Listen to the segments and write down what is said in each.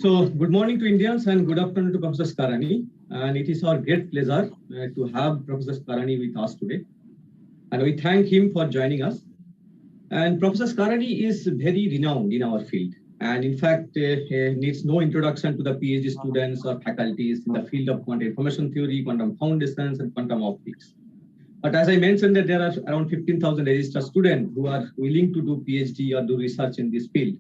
So good morning to Indians and good afternoon to Professor Skarani. And it is our great pleasure to have Professor Skarani with us today. And we thank him for joining us. And Professor Skarani is very renowned in our field. And in fact, needs no introduction to the PhD students or faculties in the field of quantum information theory, quantum foundations, and quantum optics. But as I mentioned, that there are around 15,000 registered students who are willing to do PhD or do research in this field.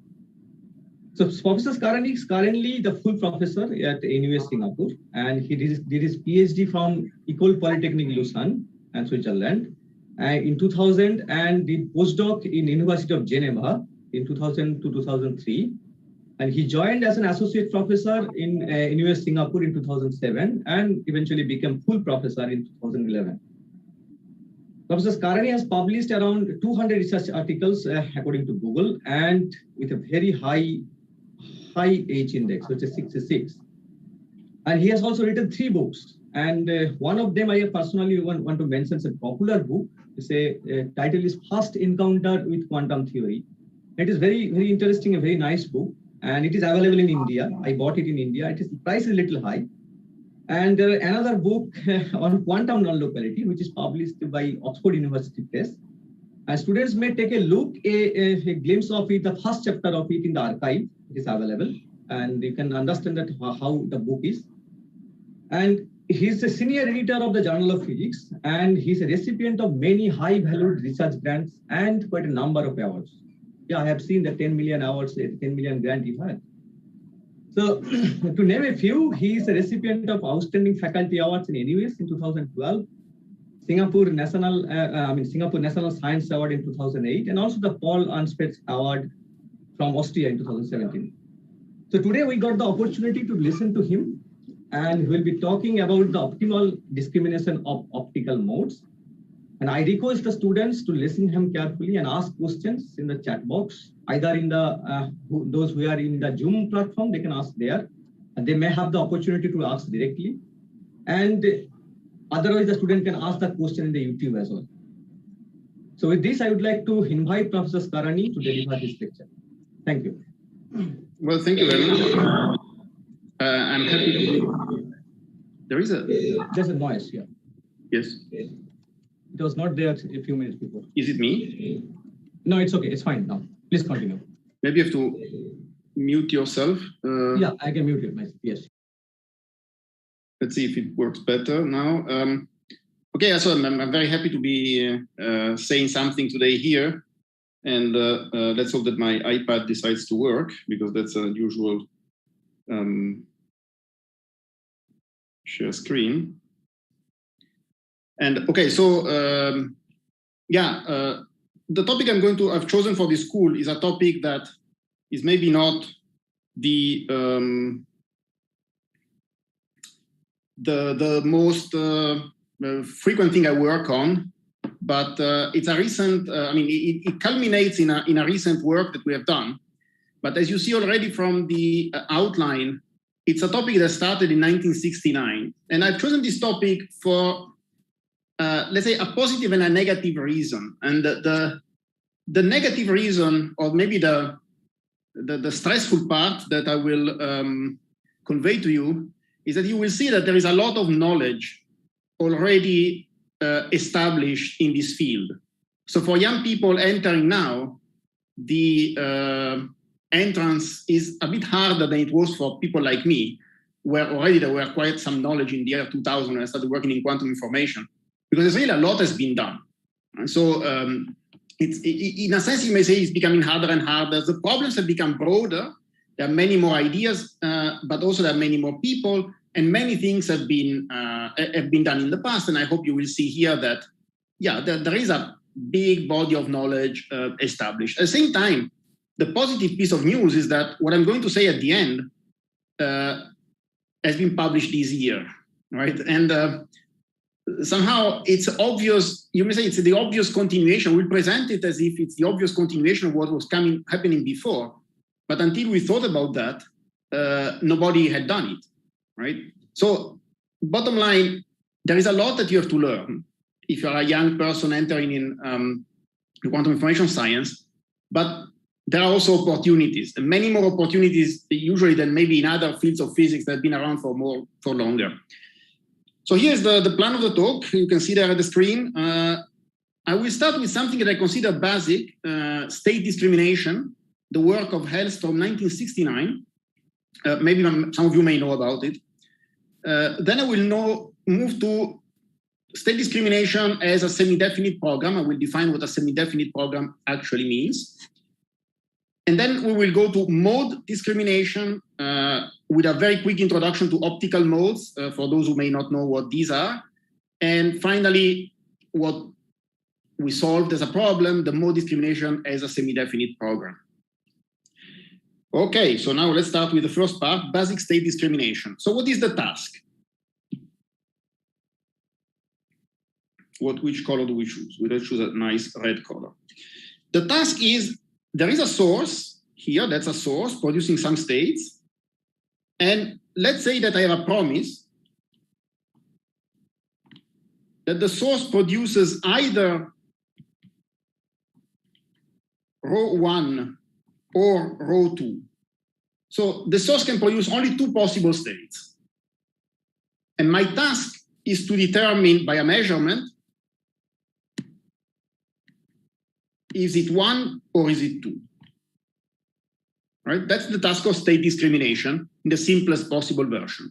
So Professor Skarani is currently the full professor at NUS Singapore, and he did his PhD from École Polytechnique Lausanne and Switzerland in 2000, and did postdoc in University of Geneva in 2000 to 2003. And he joined as an associate professor in NUS Singapore in 2007, and eventually became full professor in 2011. Professor Skarani has published around 200 research articles according to Google, and with a very high H index, which is 66. And he has also written 3 books. And one of them I personally want to mention is a popular book. It's title is First Encounter with Quantum Theory. It is very, very interesting, a very nice book. And it is available in India. I bought it in India. It is, the price is a little high. And there is another book on quantum non-locality, which is published by Oxford University Press. And students may take a look, a glimpse of it, the first chapter of it in the archive. It is available, and you can understand that how the book is. And he's a senior editor of the Journal of Physics, and he's a recipient of many high-valued research grants and quite a number of awards. Yeah, I have seen the 10 million awards, 10 million grant he had. So to name a few, he is a recipient of Outstanding Faculty Awards in NUS in 2012, Singapore National Science Award in 2008, and also the Paul Anspets Award from Austria in 2017. So today we got the opportunity to listen to him, and we'll be talking about the optimal discrimination of optical modes. And I request the students to listen to him carefully and ask questions in the chat box, either in the those who are in the Zoom platform, they can ask there, and they may have the opportunity to ask directly. And otherwise, the student can ask the question in the YouTube as well. So with this, I would like to invite Professor Skarani to deliver his lecture. Thank you. Well, thank you very much. I'm happy to be. There's a noise here. Yes. It was not there a few minutes before. Is it me? No, it's okay. It's fine now. Please continue. Maybe you have to mute yourself. Yeah, I can mute it myself. Yes. Let's see if it works better now. Okay, so I'm very happy to be saying something today here. And let's hope that my iPad decides to work, because that's an usual share screen. And okay, so the topic I've chosen for this school is a topic that is maybe not the most frequent thing I work on, but it's a recent, it culminates in a recent work that we have done. But as you see already from the outline, it's a topic that started in 1969. And I've chosen this topic for, let's say, a positive and a negative reason. And the negative reason, or maybe the stressful part that I will convey to you, is that you will see that there is a lot of knowledge already established in this field. So for young people entering now, the entrance is a bit harder than it was for people like me, where already there were quite some knowledge in the year 2000 when I started working in quantum information, because really a lot has been done. And so it's, in a sense, you may say it's becoming harder and harder. The problems have become broader. There are many more ideas, but also there are many more people, and many things have been done in the past. And I hope you will see here that, yeah, there is a big body of knowledge established. At the same time, the positive piece of news is that what I'm going to say at the end has been published this year, right? And somehow it's obvious, you may say it's the obvious continuation. We present it as if it's the obvious continuation of what was happening before. But until we thought about that, nobody had done it, right? So bottom line, there is a lot that you have to learn if you're a young person entering in quantum information science. But there are also opportunities, and many more opportunities usually than maybe in other fields of physics that have been around for longer. So here's the plan of the talk. You can see there at the screen. I will start with something that I consider basic, state discrimination, the work of Hellstrom, 1969. Maybe some of you may know about it. Then I will move to state discrimination as a semi-definite program. I will define what a semi-definite program actually means. And then we will go to mode discrimination with a very quick introduction to optical modes, for those who may not know what these are. And finally, what we solved as a problem, the mode discrimination as a semi-definite program. Okay, so now let's start with the first part, basic state discrimination. So what is the task? Which color do we choose? We choose a nice red color. The task is, there is a source here, that's a source producing some states. And let's say that I have a promise that the source produces either row 1 or row 2. So the source can produce only 2 possible states. And my task is to determine by a measurement, is it 1 or is it 2? Right? That's the task of state discrimination in the simplest possible version.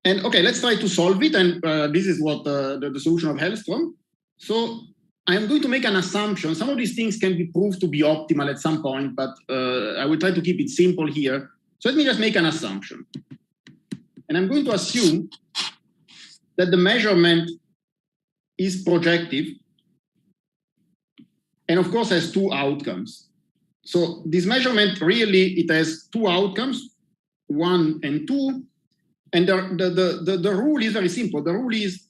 And okay, let's try to solve it. And this is what the solution of Hellstrom. So I'm going to make an assumption. Some of these things can be proved to be optimal at some point, but I will try to keep it simple here. So let me just make an assumption. And I'm going to assume that the measurement is projective and of course has 2 outcomes. So this measurement really, it has 2 outcomes, 1 and 2. And the rule is very simple. The rule is,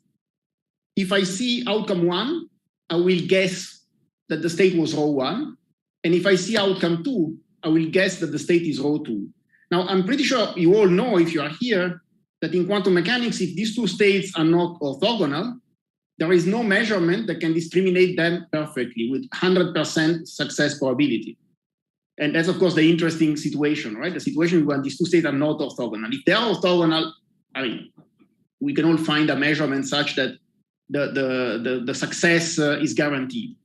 if I see outcome 1, I will guess that the state was row 1. And if I see outcome 2, I will guess that the state is row 2. Now, I'm pretty sure you all know, if you are here, that in quantum mechanics, if these 2 states are not orthogonal, there is no measurement that can discriminate them perfectly with 100% success probability. And that's, of course, the interesting situation, right? The situation when these 2 states are not orthogonal. If they are orthogonal, I mean, we can all find a measurement such that the success is guaranteed.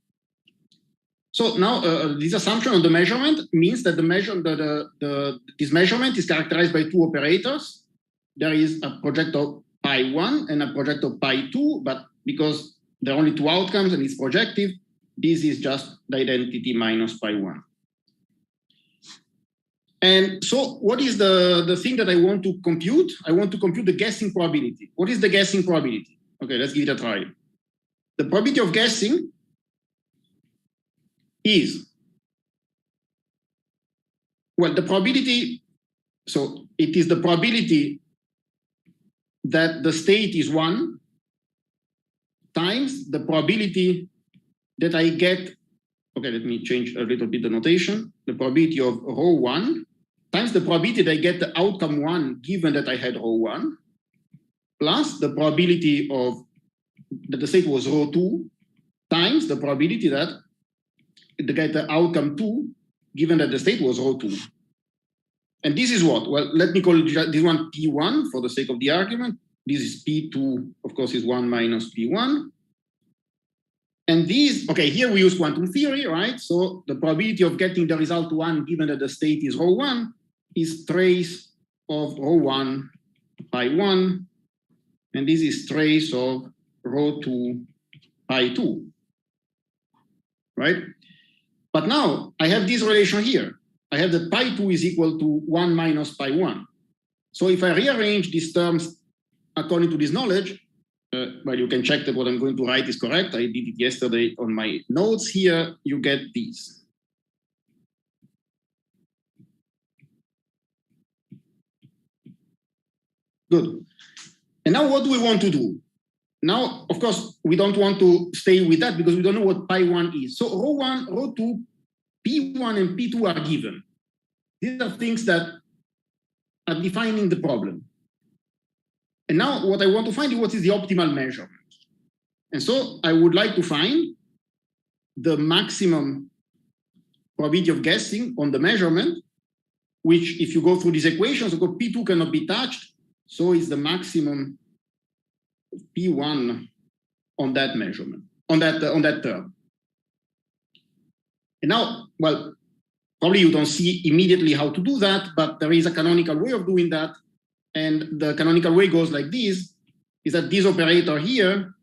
So now this assumption on the measurement means that this measurement is characterized by 2 operators. There is a projector pi1 and a projector pi2, but because there are only 2 outcomes and it's projective, this is just the identity minus pi1. And so what is the thing that I want to compute? I want to compute the guessing probability. What is the guessing probability? Okay, let's give it a try. The probability of guessing is, well, the probability, so it is the probability that the state is 1 times the probability that I get, okay, let me change a little bit the notation, the probability of row 1 times the probability that I get the outcome 1 given that I had row 1, plus the probability of that the state was row 2 times the probability that I get the outcome 2 given that the state was row 2. And this is what? Well, let me call this one P1 for the sake of the argument. This is P2, of course, is 1 minus P1. And these, okay, here we use quantum theory, right? So the probability of getting the result 1 given that the state is row 1 is trace of row 1 pi 1. And this is trace of row 2 pi 2, right? But now I have this relation here. I have that pi 2 is equal to 1 minus pi 1. So if I rearrange these terms according to this knowledge, well, you can check that what I'm going to write is correct. I did it yesterday on my notes here. You get these. Good. And now what do we want to do? Now, of course, we don't want to stay with that because we don't know what pi 1 is. So row 1, row 2, P1 and P2 are given. These are things that are defining the problem. And now what I want to find is what is the optimal measurement. And so I would like to find the maximum probability of guessing on the measurement, which if you go through these equations, P2 cannot be touched, so it's the maximum of P1 on that measurement, on that term. And now, well, probably you don't see immediately how to do that, but there is a canonical way of doing that. And the canonical way goes like this, is that this operator here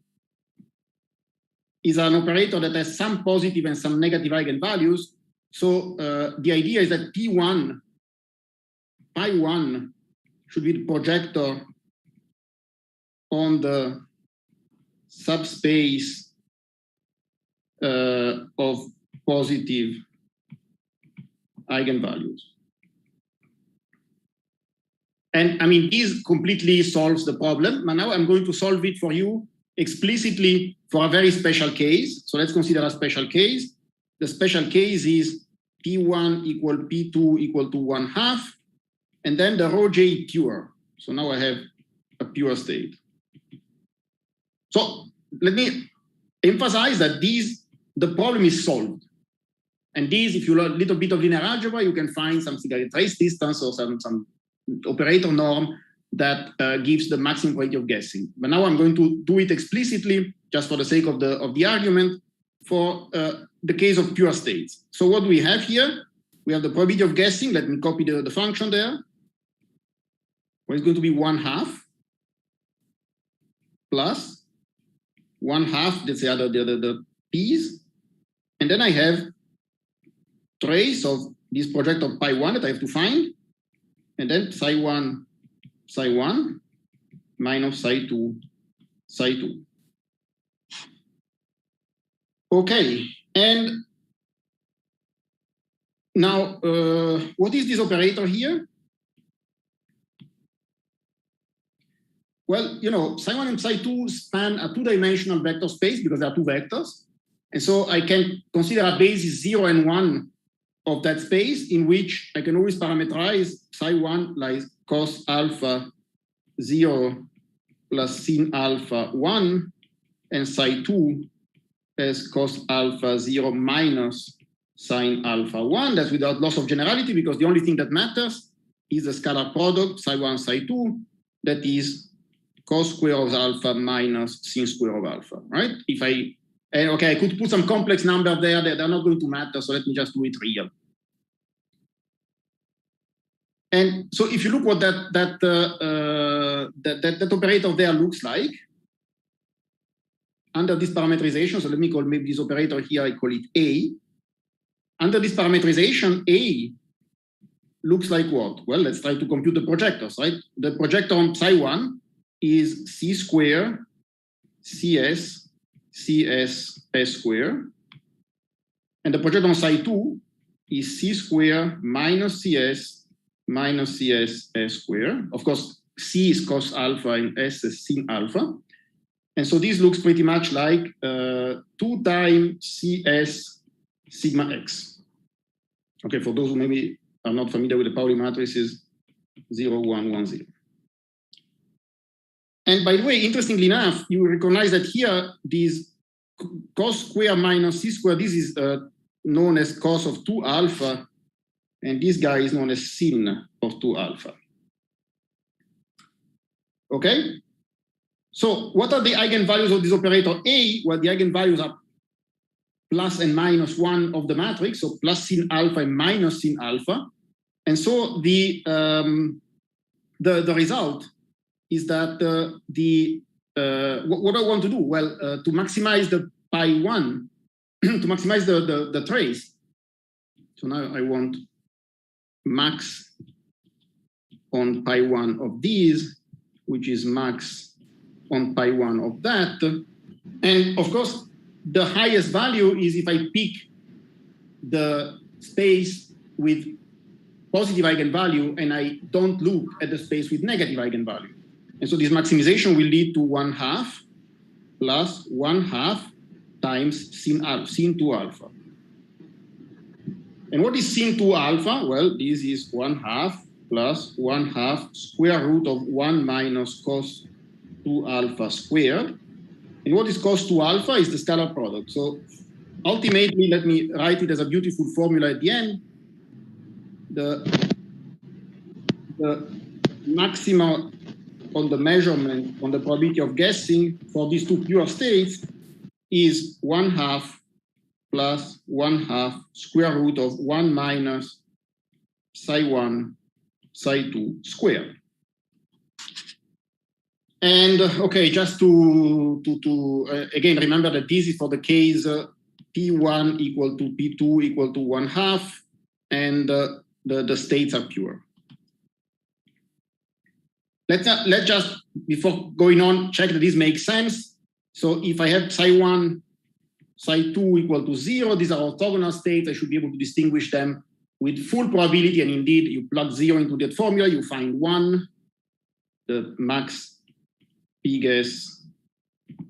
is an operator that has some positive and some negative eigenvalues. So the idea is that P1, pi1 should be the projector on the subspace of positive eigenvalues. And I mean, this completely solves the problem, but now I'm going to solve it for you explicitly for a very special case. So let's consider a special case. The special case is P1 equal P2 equal to 1/2, and then the rho j is pure. So now I have a pure state. So let me emphasize that the problem is solved. And this, if you learn a little bit of linear algebra, you can find something like a trace distance or some operator norm that gives the maximum probability of guessing. But now I'm going to do it explicitly, just for the sake of the argument, for the case of pure states. So what do we have here? We have the probability of guessing. Let me copy the function there. Well, it's going to be 1/2 plus 1/2, that's the p's. And then I have trace of this project of pi1 that I have to find. And then psi1 minus psi2. Okay, and now what is this operator here? Well, you know, psi1 and psi2 span a two-dimensional vector space because there are two vectors. And so I can consider a basis 0 and 1 of that space, in which I can always parameterize psi1 like cos alpha 0 plus sin alpha 1, and psi2 as cos alpha 0 minus sin alpha 1. That's without loss of generality, because the only thing that matters is the scalar product psi1 psi2, that is cos square of alpha minus sin square of alpha, right? Okay, I could put some complex number there that are not going to matter, so let me just do it real. And so if you look what that operator there looks like, under this parameterization, so let me call maybe this operator here, I call it A. Under this parameterization, A looks like what? Well, let's try to compute the projectors, right? The projector on psi1 is C square, CS, CS S square. And the projector on psi2 is C square minus CS minus CS S square. Of course, C is cos alpha and S is sin alpha. And so this looks pretty much like 2 times CS sigma X. Okay, for those who maybe are not familiar with the Pauli matrices, 0, 1, 1, 0. And by the way, interestingly enough, you recognize that here, this cos square minus C square, this is known as cos of 2 alpha, and this guy is known as sin of 2 alpha. Okay? So what are the eigenvalues of this operator A? Well, the eigenvalues are plus and minus 1 of the matrix, so plus sin alpha and minus sin alpha. And so the result is that what I want to do? Well, to maximize the pi1, to maximize the trace. So now I want max on pi1 of these, which is max on pi1 of that. And of course, the highest value is if I pick the space with positive eigenvalue and I don't look at the space with negative eigenvalue. And so this maximization will lead to 1/2 plus 1/2 times sin 2 alpha. And what is sin 2 alpha? Well, this is 1/2 plus 1/2 square root of 1 minus cos 2 alpha squared. And what is cos 2 alpha is the scalar product. So ultimately, let me write it as a beautiful formula at the end. The maxima on the measurement on the probability of guessing for these two pure states is 1/2 plus 1/2 square root of 1 minus psi1 psi2 squared. And okay, just to again remember that this is for the case P1 equal to P2 equal to 1/2, and the states are pure. Let's just, before going on, check that this makes sense. So if I have psi1, psi2 equal to 0, these are orthogonal states. I should be able to distinguish them with full probability, and indeed, you plug 0 into that formula, you find 1. The max P guess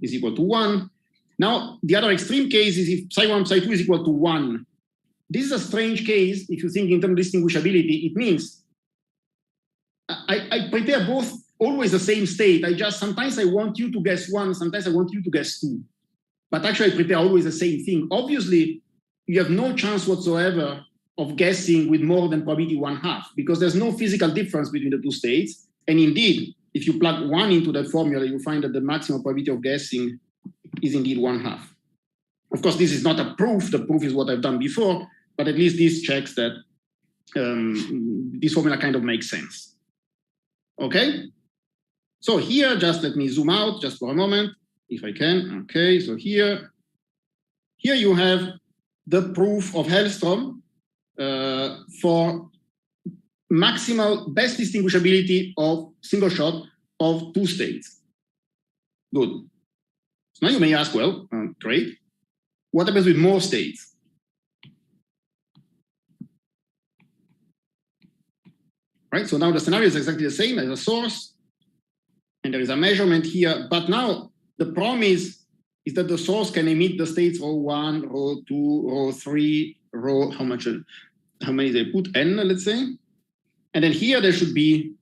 is equal to 1. Now, the other extreme case is if psi1, psi2 is equal to 1. This is a strange case. If you think in terms of distinguishability, it means I prepare both always the same state. Sometimes I want you to guess 1, sometimes I want you to guess 2. But actually, I prepare always the same thing. Obviously, you have no chance whatsoever of guessing with more than probability 1/2, because there's no physical difference between the two states. And indeed, if you plug 1 into that formula, you find that the maximum probability of guessing is indeed 1/2. Of course, this is not a proof. The proof is what I've done before, but at least this checks that this formula kind of makes sense. Okay? So here, just let me zoom out just for a moment, if I can. Okay, so here you have the proof of Hellstrom for maximal best distinguishability of single shot of two states. Good. So now you may ask, well, great. What happens with more states? Right, so now the scenario is exactly the same. There's a source, and there is a measurement here. But now the problem is that the source can emit the states row 1, row 2, row 3, row, how many they put? N, let's say. And then here there should be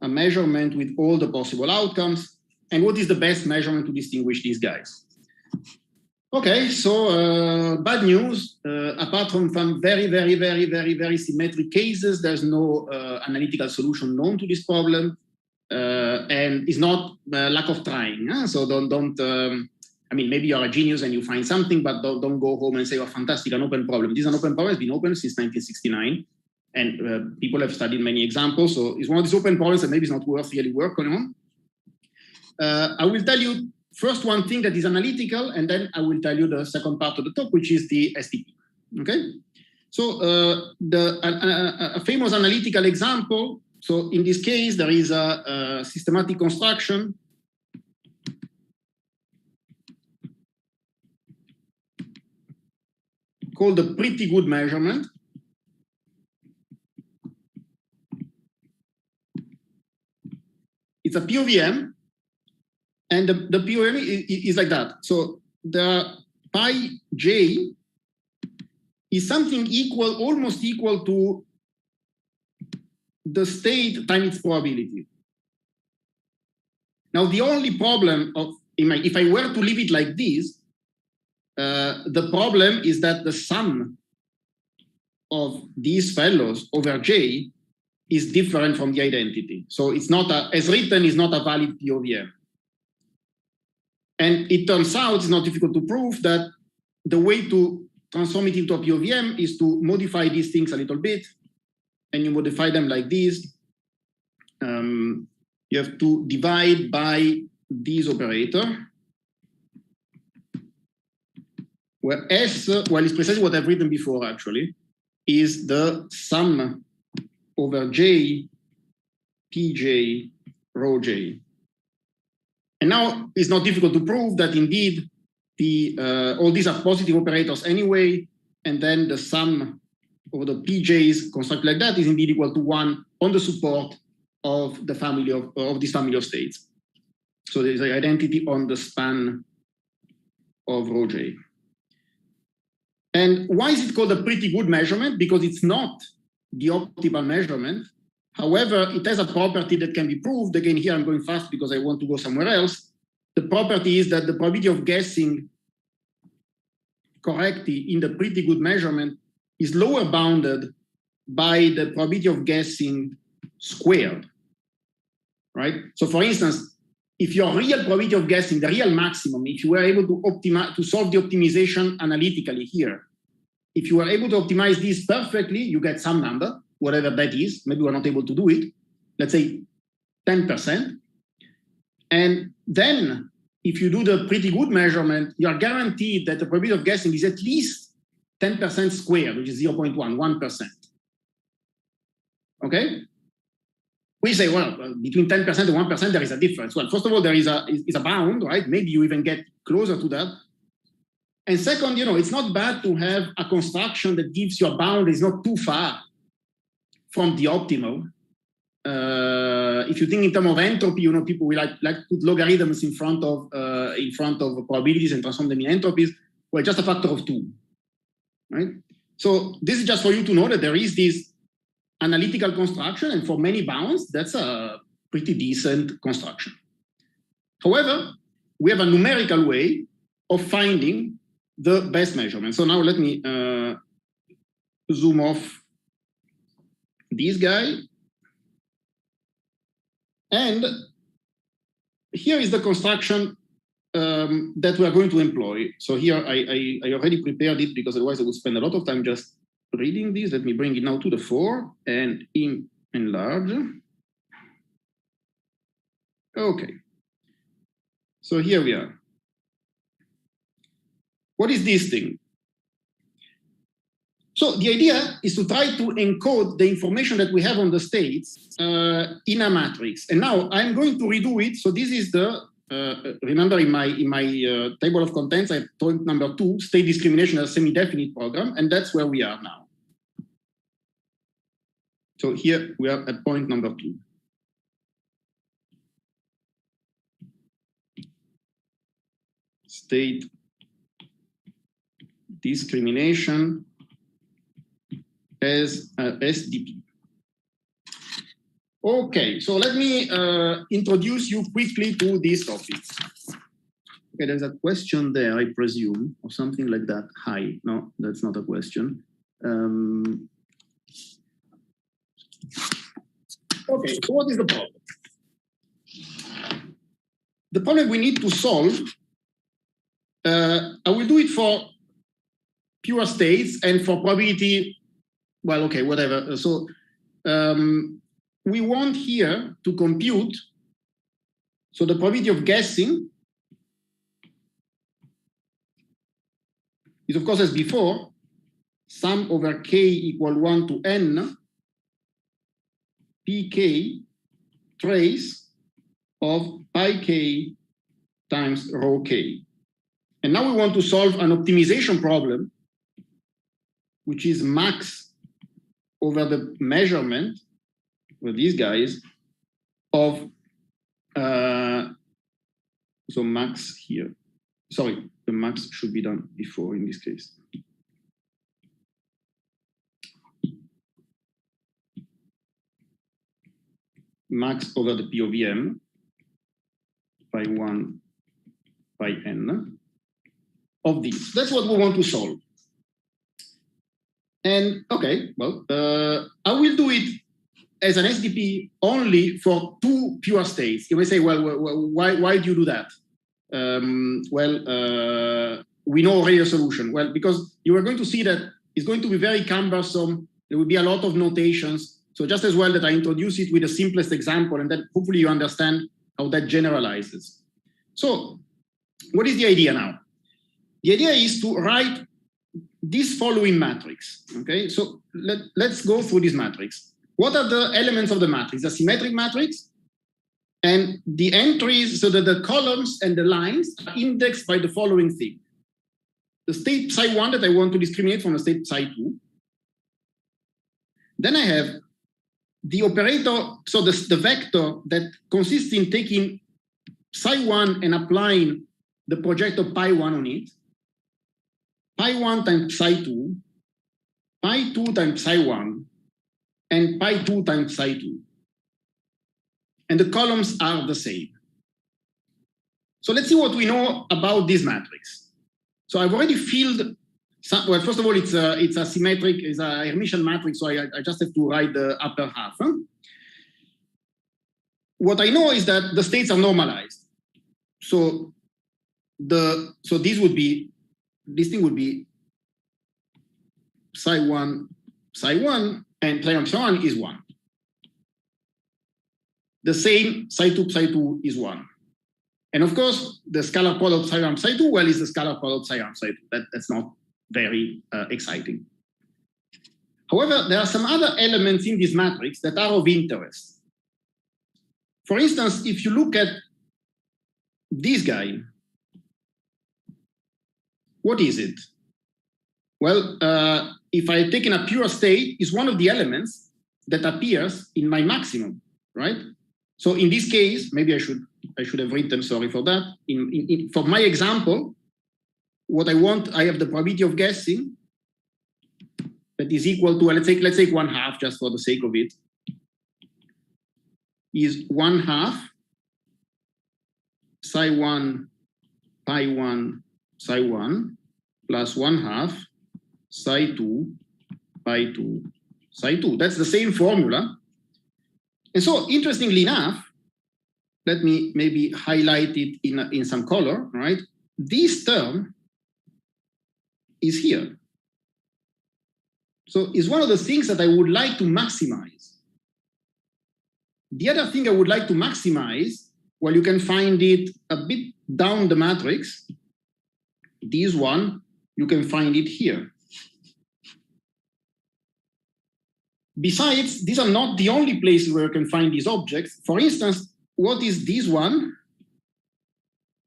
a measurement with all the possible outcomes. And what is the best measurement to distinguish these guys? Okay, so bad news. Apart from some very symmetric cases, there's no analytical solution known to this problem, and it's not lack of trying. So don't. I mean, maybe you're a genius and you find something, but don't go home and say, "Oh, fantastic, an open problem." This is an open problem. It's been open since 1969, and people have studied many examples. So it's one of these open problems that maybe is not worth really working on. I will tell you first one thing that is analytical, and then I will tell you the second part of the talk, which is the STP. Okay, so a famous analytical example. So in this case, there is a systematic construction called the pretty good measurement. It's a POVM. And the POVM is like that. So the pi j is something equal, almost equal to the state times its probability. Now, the only problem if I were to leave it like this, the problem is that the sum of these fellows over j is different from the identity. So it's not as written, is not a valid POVM. And it turns out, it's not difficult to prove, that the way to transform it into a POVM is to modify these things a little bit. And you modify them like this. You have to divide by this operator, where S, well, it's precisely what I've written before, actually, is the sum over J, Pj, rho J. And now it's not difficult to prove that indeed all these are positive operators anyway, and then the sum over the pj's constructed like that is indeed equal to 1 on the support of the family of this family of states. So there is an identity on the span of rho j. And why is it called a pretty good measurement? Because it's not the optimal measurement. However, it has a property that can be proved. Again, here I'm going fast because I want to go somewhere else. The property is that the probability of guessing correctly in the pretty good measurement is lower bounded by the probability of guessing squared, right? So for instance, if your real probability of guessing, the real maximum, if you were able to optimize, to solve the optimization analytically here, if you were able to optimize this perfectly, you get some number, whatever that is. Maybe we're not able to do it. Let's say 10%. And then if you do the pretty good measurement, you are guaranteed that the probability of guessing is at least 10% squared, which is 0.1, 1%. Okay? We say, well, between 10% and 1%, there is a difference. Well, first of all, there is a bound, right? Maybe you even get closer to that. And second, it's not bad to have a construction that gives you a bound that is not too far from the optimal. If you think in terms of entropy, people will like to put logarithms in front of probabilities and transform them in entropies. Well, just a factor of 2, right? So this is just for you to know that there is this analytical construction, and for many bounds, that's a pretty decent construction. However, we have a numerical way of finding the best measurement. So now let me zoom off this guy. And here is the construction that we are going to employ. So here I already prepared it because otherwise I would spend a lot of time just reading this. Let me bring it now to the fore and enlarge. Okay. So here we are. What is this thing? So the idea is to try to encode the information that we have on the states in a matrix. And now I'm going to redo it. So this is the, remember in my table of contents, I have point number 2, state discrimination as a semi-definite program. And that's where we are now. So here we are at point number 2. State discrimination as SDP. Okay, so let me introduce you quickly to this topic. Okay, there's a question there, I presume, or something like that. Hi, no, that's not a question. Okay, so what is the problem? The problem we need to solve, I will do it for pure states and for probability. Well, okay, whatever. So we want here to compute, so the probability of guessing is, of course, as before, sum over k equal 1 to n, pk trace of pi k times rho k. And now we want to solve an optimization problem, which is max over the measurement with these guys of, so max here. Sorry, the max should be done before in this case. Max over the P of M by 1 by n of these. That's what we want to solve. And okay, well, I will do it as an SDP only for 2 pure states. You may say, well, why do you do that? We know already a solution. Well, because you are going to see that it's going to be very cumbersome. There will be a lot of notations. So just as well that I introduce it with the simplest example, and then hopefully you understand how that generalizes. So what is the idea now? The idea is to write this following matrix. Okay, so let's go through this matrix. What are the elements of the matrix? A symmetric matrix, and the entries, so that the columns and the lines are indexed by the following thing. The state psi1 that I want to discriminate from the state psi2. Then I have the operator, so the vector that consists in taking psi1 and applying the projector pi1 on it. Pi1 times psi2, pi2 times psi1, and pi2 times psi2. And the columns are the same. So let's see what we know about this matrix. So I've already filled well, first of all, it's a symmetric, it's a Hermitian matrix, so I just have to write the upper half. What I know is that the states are normalized. So this thing would be psi1, and psi1 is 1. The same psi2 is 1. And of course, the scalar product psi1, psi2, well, is the scalar product psi1, psi2. That's not very exciting. However, there are some other elements in this matrix that are of interest. For instance, if you look at this guy, what is it? Well, if I take in a pure state, it's one of the elements that appears in my maximum, right? So in this case, maybe I should have written, sorry for that. For my example, what I want, I have the probability of guessing that is equal to, let's take 1/2 just for the sake of it, is 1/2 psi1 pi1 psi1 plus 1/2 psi2 pi2 psi2. That's the same formula. And so interestingly enough, let me maybe highlight it in some color, right? This term is here. So it's one of the things that I would like to maximize. The other thing I would like to maximize, well, you can find it a bit down the matrix. This one, you can find it here. Besides, these are not the only places where you can find these objects. For instance, what is this one?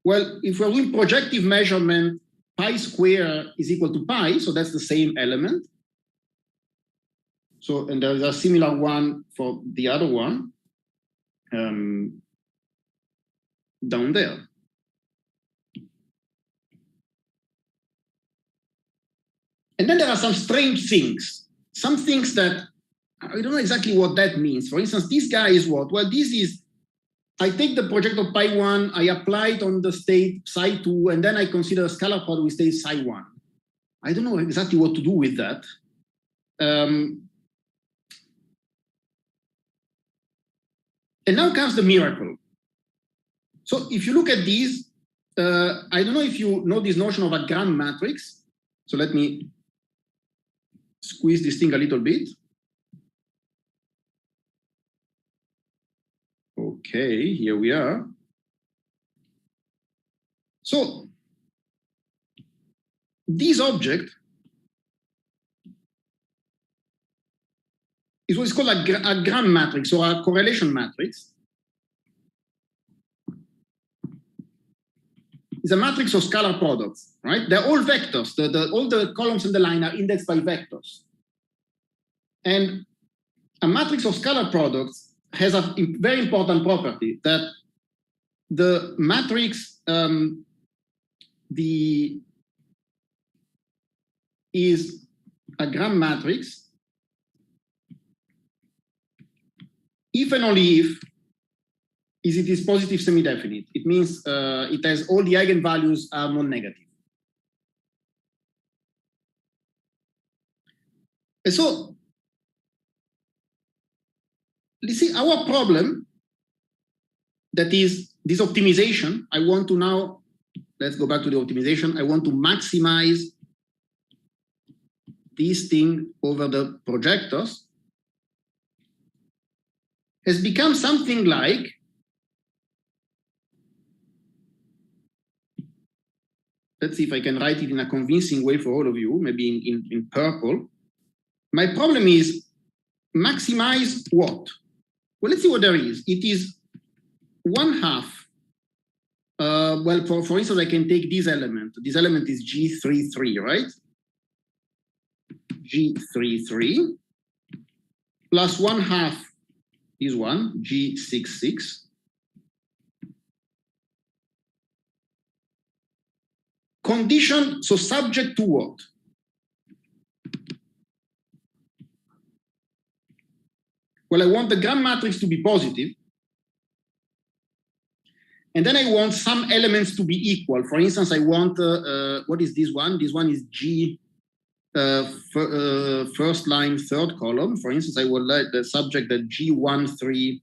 Well, if we're doing projective measurement, pi square is equal to pi, so that's the same element. So, and there's a similar one for the other one down there. And then there are some strange things, some things that I don't know exactly what that means. For instance, this guy is what? Well, this is, I take the projector pi1, I apply it on the state psi2, and then I consider a scalar product with state psi1. I don't know exactly what to do with that. And now comes the miracle. So if you look at these, I don't know if you know this notion of a Gram matrix. So let me squeeze this thing a little bit. Okay, here we are. So this object is what is called a Gram matrix or a correlation matrix. It's a matrix of scalar products, right? They're all vectors. All the columns in the line are indexed by vectors. And a matrix of scalar products has a very important property that the matrix is a Gram matrix if and only if it is positive semi-definite. It means it has all the eigenvalues are non-negative. And so, you see, our problem, that is this optimization, I want to now, let's go back to the optimization. I want to maximize this thing over the projectors, has become something like, let's see if I can write it in a convincing way for all of you, maybe in purple. My problem is maximize what? Well, let's see what there is. It is 1/2. Well, for instance, I can take this element. This element is G33, right? G33 plus 1/2 is one, G66. Condition, so subject to what? Well, I want the Gram matrix to be positive. And then I want some elements to be equal. For instance, I want, what is this one? This one is G first line, third column. For instance, I would like the subject that G13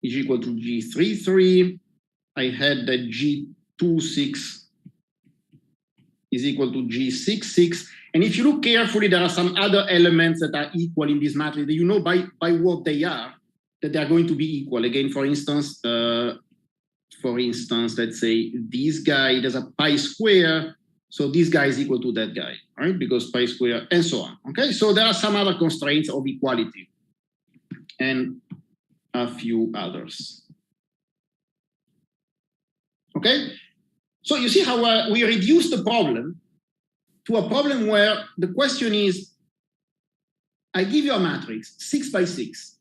is equal to G33. I had that G26 is equal to G66. And if you look carefully, there are some other elements that are equal in this matrix that you know by what they are, that they are going to be equal. Again, for instance, let's say this guy, there's a pi square, so this guy is equal to that guy, right? Because pi square and so on, okay? So there are some other constraints of equality and a few others, okay? So you see how we reduce the problem to a problem where the question is, I give you a matrix, 6 by 6,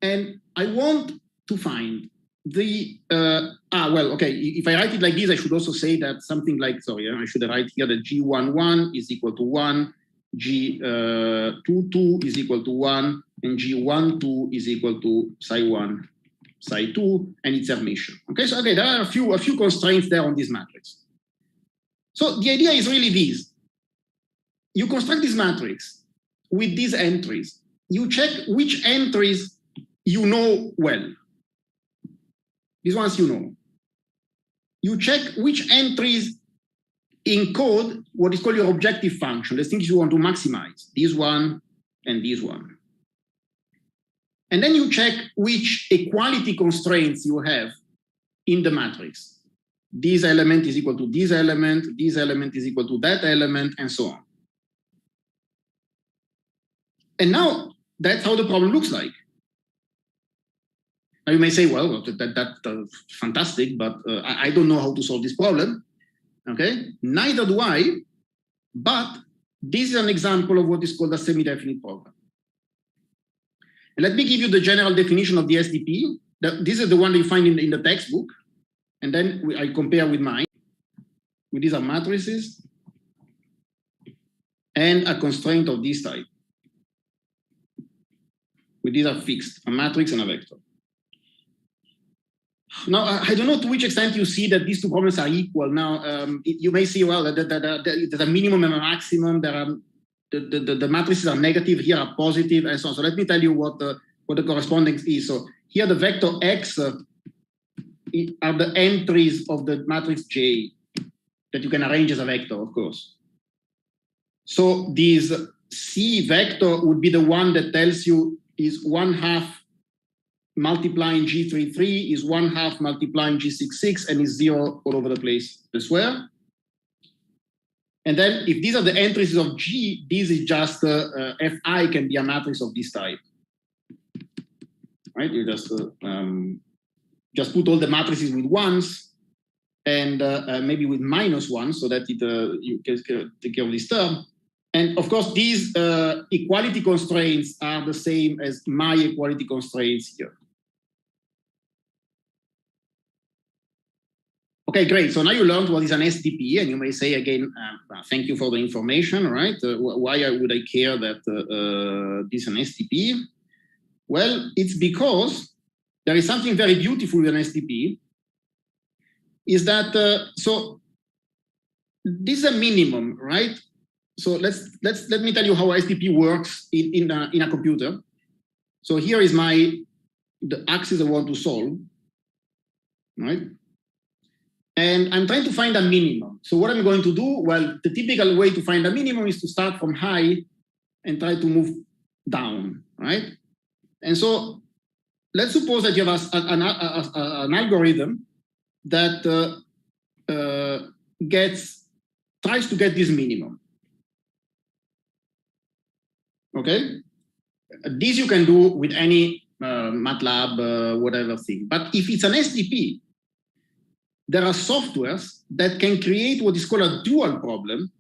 and I want to find the, well, okay, if I write it like this, I should also say that something like, sorry, I should write here that G11 is equal to 1, G22 is equal to 1, and G12 is equal to psi 1, psi 2, and its Hermitian. Okay, so okay, there are a few constraints there on this matrix. So the idea is really this. You construct this matrix with these entries. You check which entries you know well. These ones you know. You check which entries encode what is called your objective function, the things you want to maximize, this one and this one. And then you check which equality constraints you have in the matrix. This element is equal to this element is equal to that element, and so on. And now that's how the problem looks like. Now you may say, well, that's fantastic, but I don't know how to solve this problem. Okay, neither do I, but this is an example of what is called a semi-definite problem. And let me give you the general definition of the SDP. This is the one you find in the textbook. And then I compare with mine. With these are matrices and a constraint of this type. With these are fixed, a matrix and a vector. Now, I don't know to which extent you see that these two problems are equal. Now, you may see, well, there's a minimum and a maximum. There are the matrices are negative, here are positive, and so on. So let me tell you what the correspondence is. So here the vector X are the entries of the matrix J that you can arrange as a vector, of course. So this C vector would be the one that tells you is 1/2 multiplying G33 is 1/2 multiplying G66 and is 0 all over the place elsewhere. And then if these are the entries of G, this is just Fi can be a matrix of this type. Right? You just put all the matrices with ones and maybe with -1 so that you can take care of this term. And of course, these equality constraints are the same as my equality constraints here. Okay, great. So now you learned what is an SDP, and you may say again, thank you for the information, right? Why would I care that this is an SDP? Well, it's because there is something very beautiful with an SDP, is that, so this is a minimum, right? So let me tell you how SDP works in a computer. So here is the axis I want to solve, right? And I'm trying to find a minimum. So what I'm going to do, well, the typical way to find a minimum is to start from high and try to move down, right? And so let's suppose that you have an algorithm that tries to get this minimum. Okay? This you can do with any MATLAB, whatever thing. But if it's an SDP, there are softwares that can create what is called a dual problem.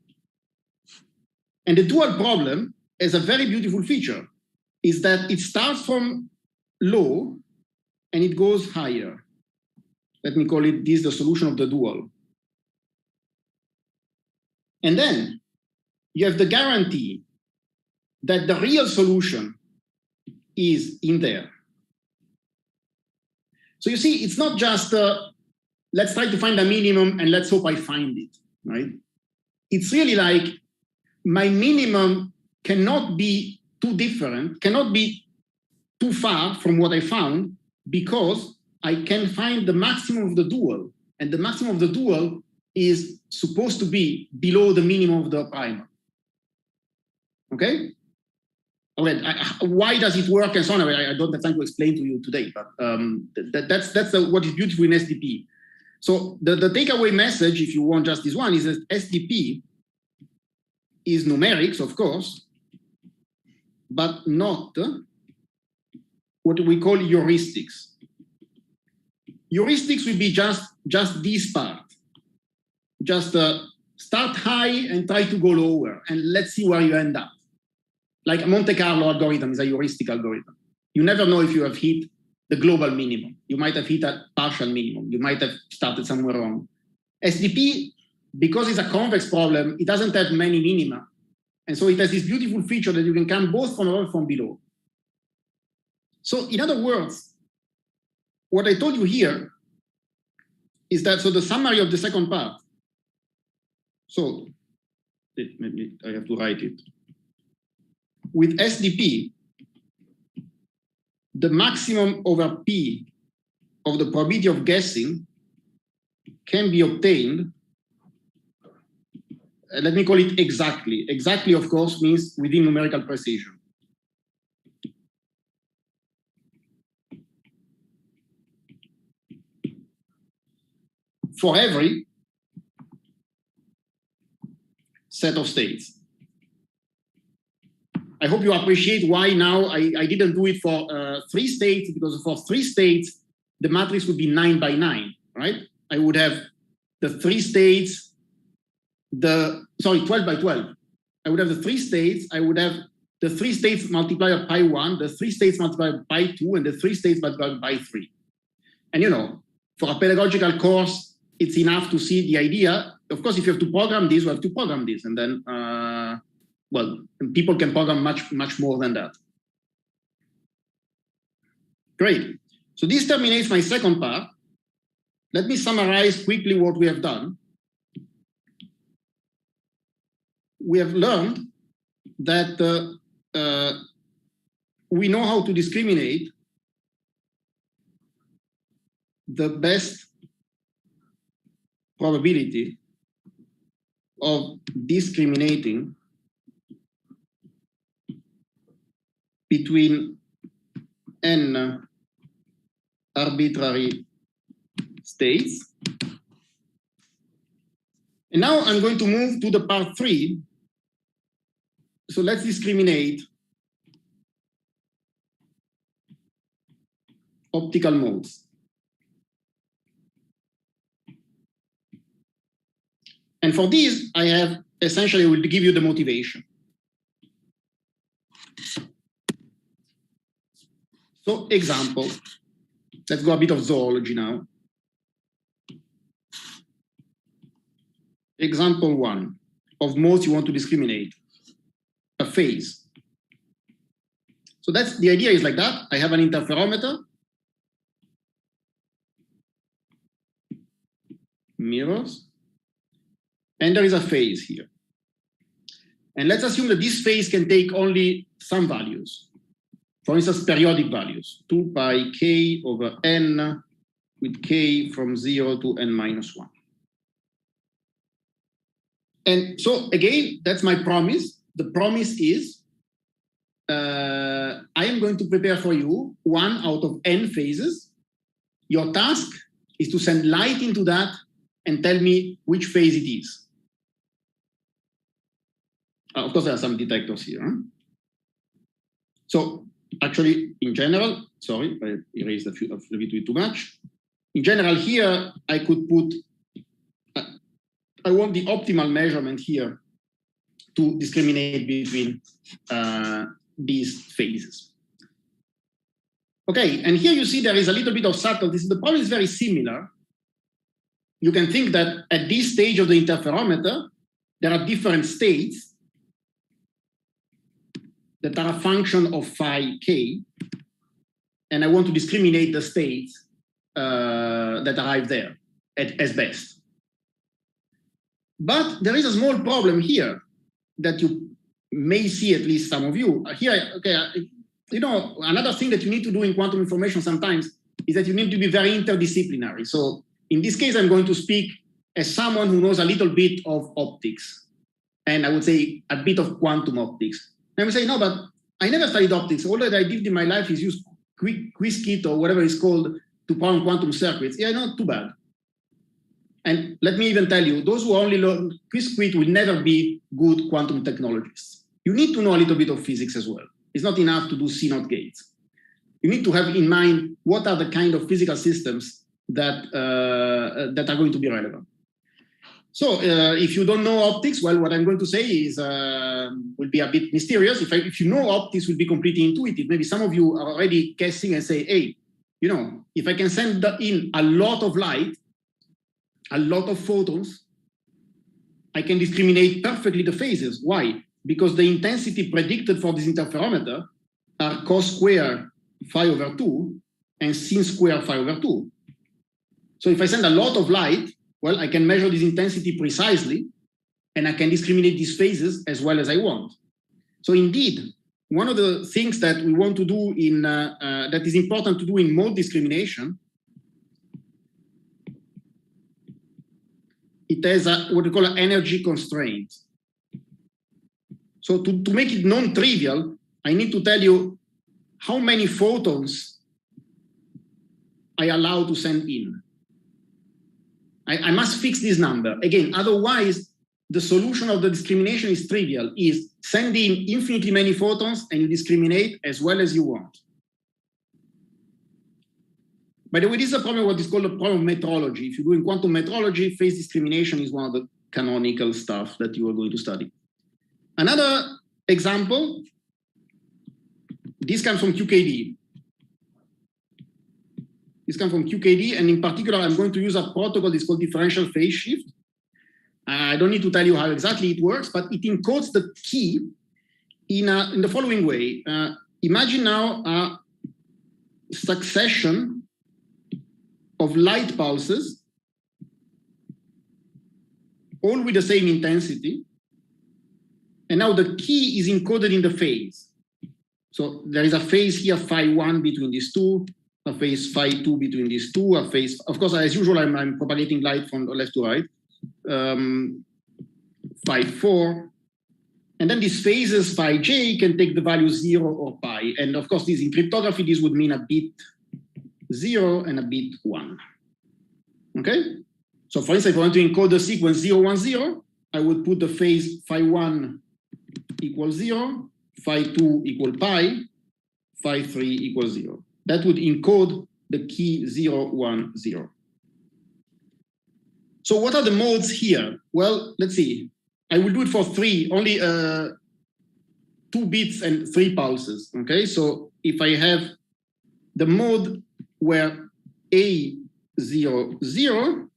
And the dual problem is a very beautiful feature, is that it starts from low and it goes higher. Let me call it this, the solution of the dual. And then you have the guarantee that the real solution is in there. So you see, it's not just let's try to find a minimum and let's hope I find it, right? it's really like my minimum cannot be too different, cannot be too far from what I found, because I can find the maximum of the dual, and the maximum of the dual is supposed to be below the minimum of the primer. Okay? Okay, why does it work and so on? I don't have time to explain to you today, but that's what is beautiful in SDP. So the takeaway message, if you want just this one, is that SDP is numerics, of course, but not what we call heuristics. Heuristics will be just this part. Just start high and try to go lower, and let's see where you end up. Like a Monte Carlo algorithm is a heuristic algorithm. You never know if you have hit the global minimum. You might have hit a partial minimum. You might have started somewhere wrong. SDP, because it's a convex problem, it doesn't have many minima. And so it has this beautiful feature that you can come both from above and from below. So in other words, what I told you here is that, so the summary of the second part. So maybe I have to write it. With SDP, the maximum over P of the probability of guessing can be obtained. Let me call it exactly. Exactly, of course, means within numerical precision. For every set of states. I hope you appreciate why now I didn't do it for 3 states, because for 3 states, the matrix would be 9 by 9, right? I would have the 3 states, 12 by 12. I would have the 3 states, I would have the 3 states multiplied by 1, the 3 states multiplied by 2, and the 3 states multiplied by 3. And you know, for a pedagogical course, it's enough to see the idea. Of course, if you have to program this, you have to program this, and then well, people can program much more than that. Great. So this terminates my second part. Let me summarize quickly what we have done. We have learned that we know how to discriminate the best probability of discriminating between n arbitrary states. And now I'm going to move to the part 3. So let's discriminate optical modes. And for this, I have essentially will give you the motivation. So example, let's go a bit of zoology now. Example 1 of modes you want to discriminate, a phase. So that's the idea is like that. I have an interferometer, mirrors, and there is a phase here. And let's assume that this phase can take only some values. For instance, periodic values, 2 pi k over n with k from 0 to n minus 1. And so again, that's my promise. The promise is I am going to prepare for you 1 out of n phases. Your task is to send light into that and tell me which phase it is. Of course, there are some detectors here. Huh? So actually, in general, sorry, I erased a bit too much. In general, here, I could put, I want the optimal measurement here to discriminate between these phases. Okay, and here you see there is a little bit of subtlety. The problem is very similar. You can think that at this stage of the interferometer, there are different states that are a function of phi k, and I want to discriminate the states that arrive there as best. But there is a small problem here that you may see, at least some of you. Here, okay, you know, another thing that you need to do in quantum information sometimes is that you need to be very interdisciplinary. So in this case, I'm going to speak as someone who knows a little bit of optics, and I would say a bit of quantum optics. And I would say, no, but I never studied optics. All that I did in my life is use QIQT or whatever it's called to power quantum circuits. Yeah, not too bad. And let me even tell you, those who only learn QIQT will never be good quantum technologists. You need to know a little bit of physics as well. It's not enough to do CNOT gates. You need to have in mind what are the kind of physical systems that, that are going to be relevant. So if you don't know optics, well, what I'm going to say is will be a bit mysterious. If you know optics, will be completely intuitive. Maybe some of you are already guessing and say, hey, you know, if I can send in a lot of light, a lot of photons, I can discriminate perfectly the phases. Why? Because the intensity predicted for this interferometer are cos square phi over 2 and sin square phi over 2. So if I send a lot of light, well, I can measure this intensity precisely, and I can discriminate these phases as well as I want. So indeed, one of the things that we want to do in, that is important to do in mode discrimination, it has what we call an energy constraint. So to make it non-trivial, I need to tell you how many photons I allow to send in. I must fix this number. Again, otherwise, the solution of the discrimination is trivial, is send in infinitely many photons and you discriminate as well as you want. By the way, this is a problem, what is called a problem of metrology. If you do in quantum metrology, phase discrimination is one of the canonical stuff that you are going to study. Another example, this comes from QKD. This comes from QKD, and in particular, I'm going to use a protocol that's called differential phase shift. I don't need to tell you how exactly it works, but it encodes the key in the following way. Imagine now a succession of light pulses, all with the same intensity. And now the key is encoded in the phase. So there is a phase here, phi 1 between these two, a phase phi 2 between these two, a phase, of course, as usual, I'm propagating light from left to right, phi 4. And then these phases, phi j, can take the value 0 or pi. And of course, this in cryptography, this would mean a bit 0 and a bit 1. Okay? So for instance, if I want to encode the sequence 0, 1, 0, I would put the phase phi 1 equals 0, phi 2 equal pi, phi 3 equals 0. That would encode the key 0, 1, 0. So what are the modes here? Well, let's see. I will do it for only 2 bits and 3 pulses. Okay, so if I have the mode where A0, 0,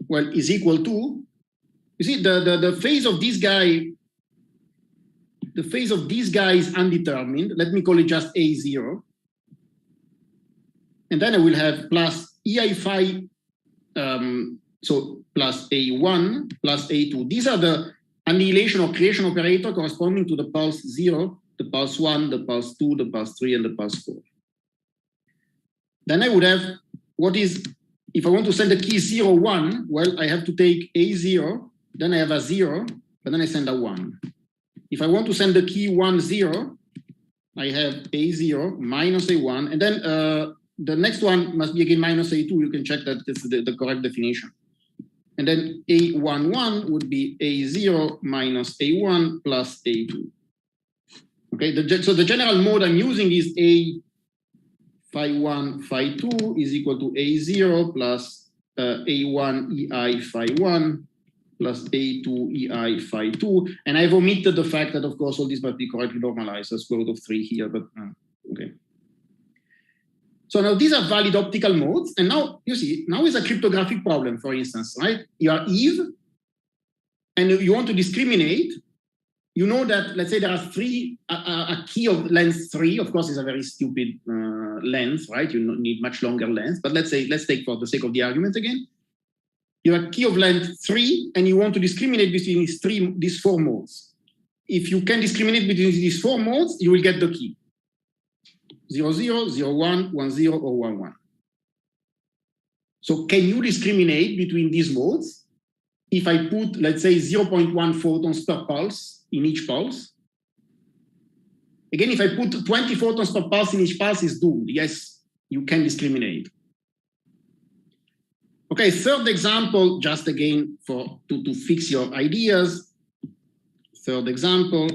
well, is equal to, you see, the phase of this guy, the phase of this guy is undetermined. Let me call it just A0. And then I will have plus EI phi, so plus A1 plus A2. These are the annihilation or creation operator corresponding to the pulse 0, the pulse 1, the pulse 2, the pulse 3, and the pulse 4. Then I would have what is, if I want to send the key 0, 1, well, I have to take A0, then I have a 0, but then I send a 1. If I want to send the key 1, 0, I have A0 minus A1, and then the next one must be again minus A2. You can check that this is the correct definition. And then A11 would be A0 minus A1 plus A2. Okay, so the general mode I'm using is A phi 1 phi 2 is equal to A0 plus A1 EI phi 1 plus A2 EI phi 2. And I've omitted the fact that, of course, all this must be correctly normalized as square root of 3 here, but okay. So now these are valid optical modes. And now, you see, now is a cryptographic problem, for instance, right? You are Eve, and you want to discriminate. You know that, let's say there are a key of length 3, of course, is a very stupid length, right? You need much longer length. But let's take for the sake of the argument again. You have a key of length 3, and you want to discriminate between these 4 modes. If you can discriminate between these 4 modes, you will get the key 0, 0, 0, 1, 1, 0, or 1, 1. So can you discriminate between these modes? If I put, let's say, 0.1 photons per pulse in each pulse. Again, if I put 20 photons per pulse in each pulse, it's doomed. Yes, you can discriminate. Okay, third example, just again to fix your ideas. Third example,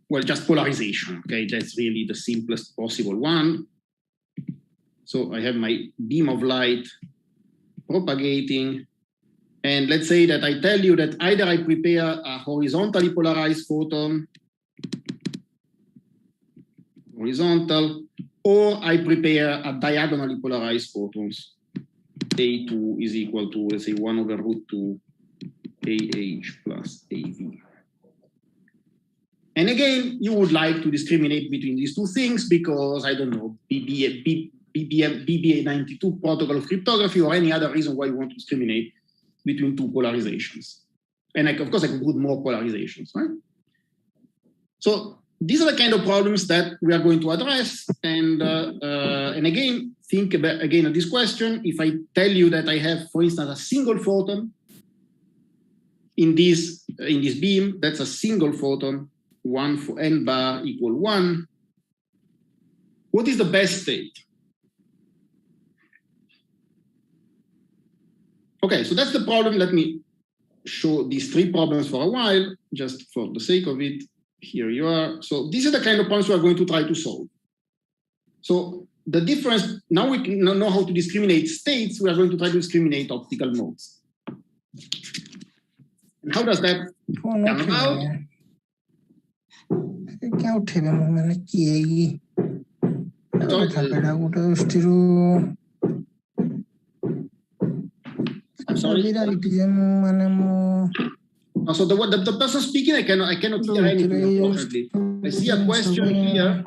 well, just polarization. Okay, that's really the simplest possible one. So I have my beam of light propagating. And let's say that I tell you that either I prepare a horizontally polarized photon, horizontal, or I prepare a diagonally polarized photons. A2 is equal to, let's say, 1 over root 2 AH plus AV. And again, you would like to discriminate between these two things because, I don't know, BBA92 protocol of cryptography or any other reason why you want to discriminate between two polarizations. And of course, I could put more polarizations, right? So these are the kind of problems that we are going to address. And again, think about again of this question. If I tell you that I have, for instance, a single photon in this beam, that's a single photon, 1 for n bar equal 1. What is the best state? Okay, so that's the problem. Let me show these 3 problems for a while, just for the sake of it. Here you are. So these are the kind of problems we are going to try to solve. So the difference, now we can know how to discriminate states. We are going to try to discriminate optical modes. And how does that come about? I'm sorry. So the person speaking, I cannot hear anything, unfortunately. I see a question here.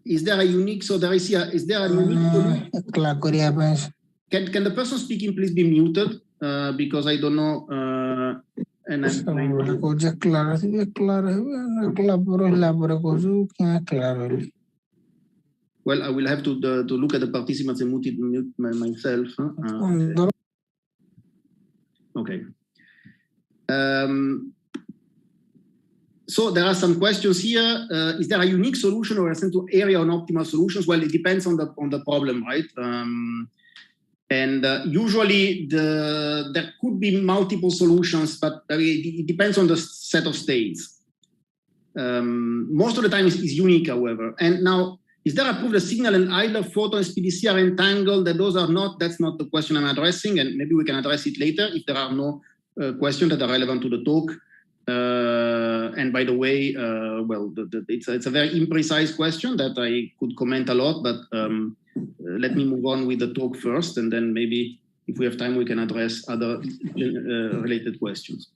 Is there a unique? So there is here. Is there a unique? Can the person speaking please be muted? Because I don't know. And well, I will have to look at the participants and mute myself. Okay. So there are some questions here. Is there a unique solution or a central area on optimal solutions? Well, it depends on the problem, right? Usually there could be multiple solutions, but it depends on the set of states. Most of the time is unique, however. And now, is there a proof that signal and idler photon SPDC are entangled? That those are not? That's not the question I'm addressing, and maybe we can address it later if there are no questions that are relevant to the talk. And by the way, well, it's a very imprecise question that I could comment a lot, but let me move on with the talk first, and then maybe if we have time, we can address other related questions.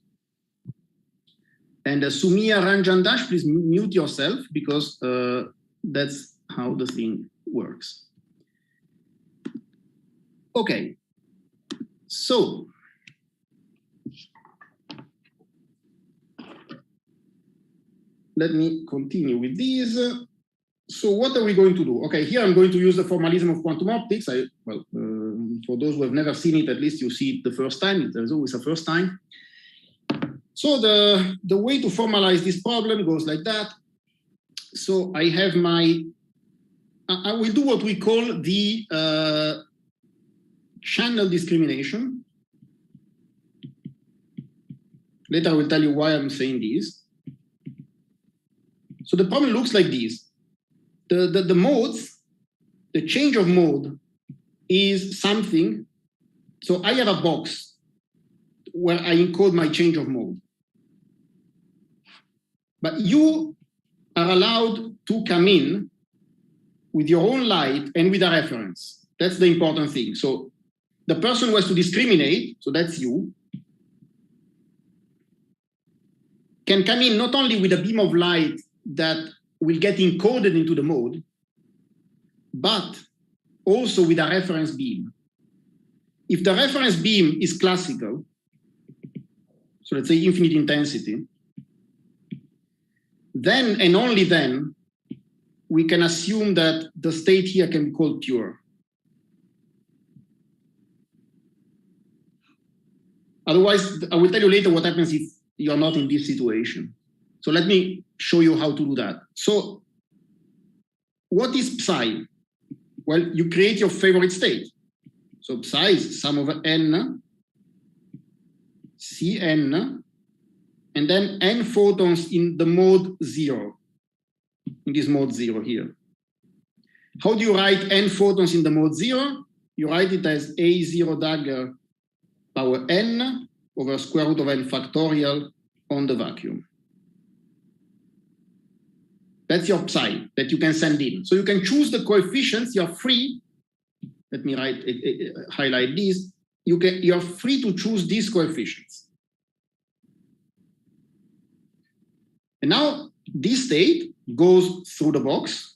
And Sumia Ranjan Dash, please mute yourself because that's how the thing works. Okay, so let me continue with these. So what are we going to do? Okay, here I'm going to use the formalism of quantum optics. For those who have never seen it, at least you see it the first time. There's always a first time. So the way to formalize this problem goes like that. So I have I will do what we call the channel discrimination. Later I will tell you why I'm saying this. So the problem looks like this. The modes, the change of mode is something. So I have a box where I encode my change of mode. But you are allowed to come in with your own light and with a reference. That's the important thing. So the person who has to discriminate, so that's you, can come in not only with a beam of light that will get encoded into the mode, but also with a reference beam. If the reference beam is classical, so let's say infinite intensity, then and only then we can assume that the state here can be called pure. Otherwise, I will tell you later what happens if you're not in this situation. So let me show you how to do that. So what is psi? Well, you create your favorite state. So psi is sum over n, Cn, and then n photons in the mode 0, in this mode 0 here. How do you write n photons in the mode 0? You write it as A0 dagger power n over square root of n factorial on the vacuum. That's your psi that you can send in. So you can choose the coefficients. You're free. Let me highlight this. You're free to choose these coefficients. And now this state goes through the box,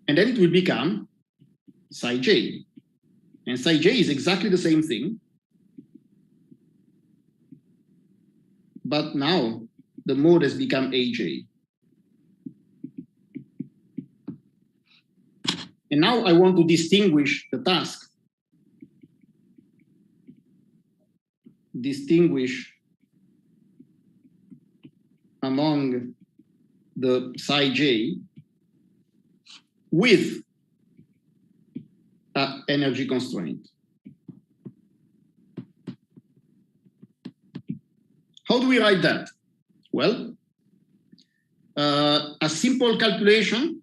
and then it will become psi j. And psi j is exactly the same thing. But now the mode has become AJ. And now I want to distinguish the task. Distinguish among the psi j with an energy constraint. How do we write that? Well, a simple calculation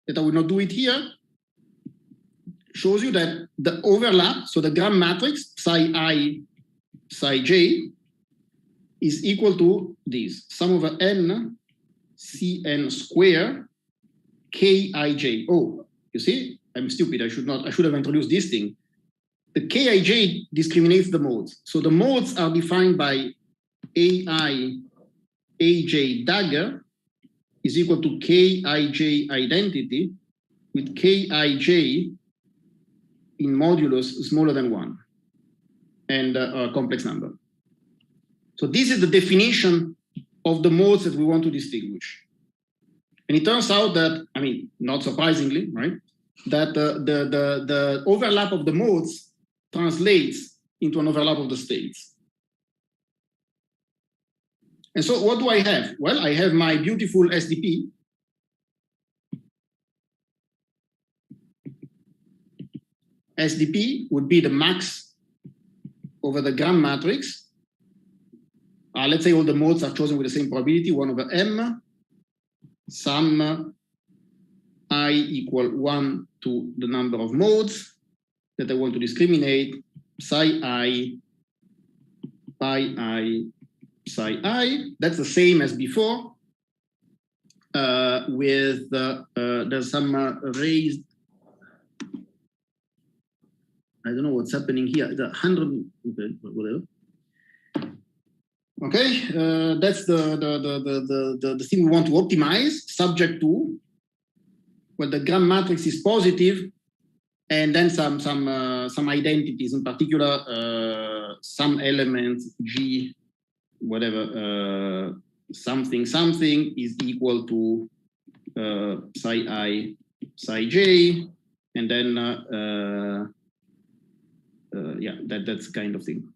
that I will not do it here shows you that the overlap, so the gram matrix psi I psi j is equal to this sum over n Cn square Kij. Oh, you see, I'm stupid. I should have introduced this thing. The Kij discriminates the modes. So the modes are defined by AI Aj dagger is equal to Kij identity with Kij in modulus smaller than 1 and a complex number. So this is the definition of the modes that we want to distinguish. And it turns out that, I mean, not surprisingly, right, that the overlap of the modes translates into an overlap of the states. And so what do I have? Well, I have my beautiful SDP. SDP would be the max over the gram matrix. Let's say all the modes are chosen with the same probability, 1 over m, sum I equal 1 to the number of modes that I want to discriminate, psi I, pi I, psi I. That's the same as before, with there's some raised, I don't know what's happening here, the 100, okay, whatever. Okay, that's the thing we want to optimize, subject to, well, the gram matrix is positive, and then some identities, in particular, some elements G, whatever, something is equal to psi I, psi j, and then yeah, that's kind of thing.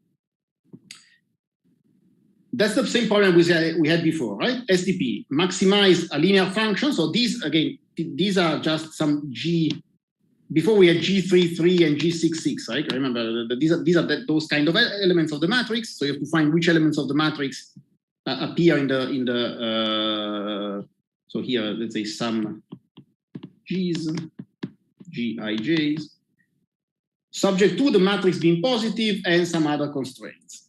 That's the same problem we had before, right? SDP, maximize a linear function. So these, again, these are just some G. Before we had G33 and G66, right? Remember, these are those kind of elements of the matrix. So you have to find which elements of the matrix appear in the, so here, let's say some G's, Gij's, subject to the matrix being positive and some other constraints.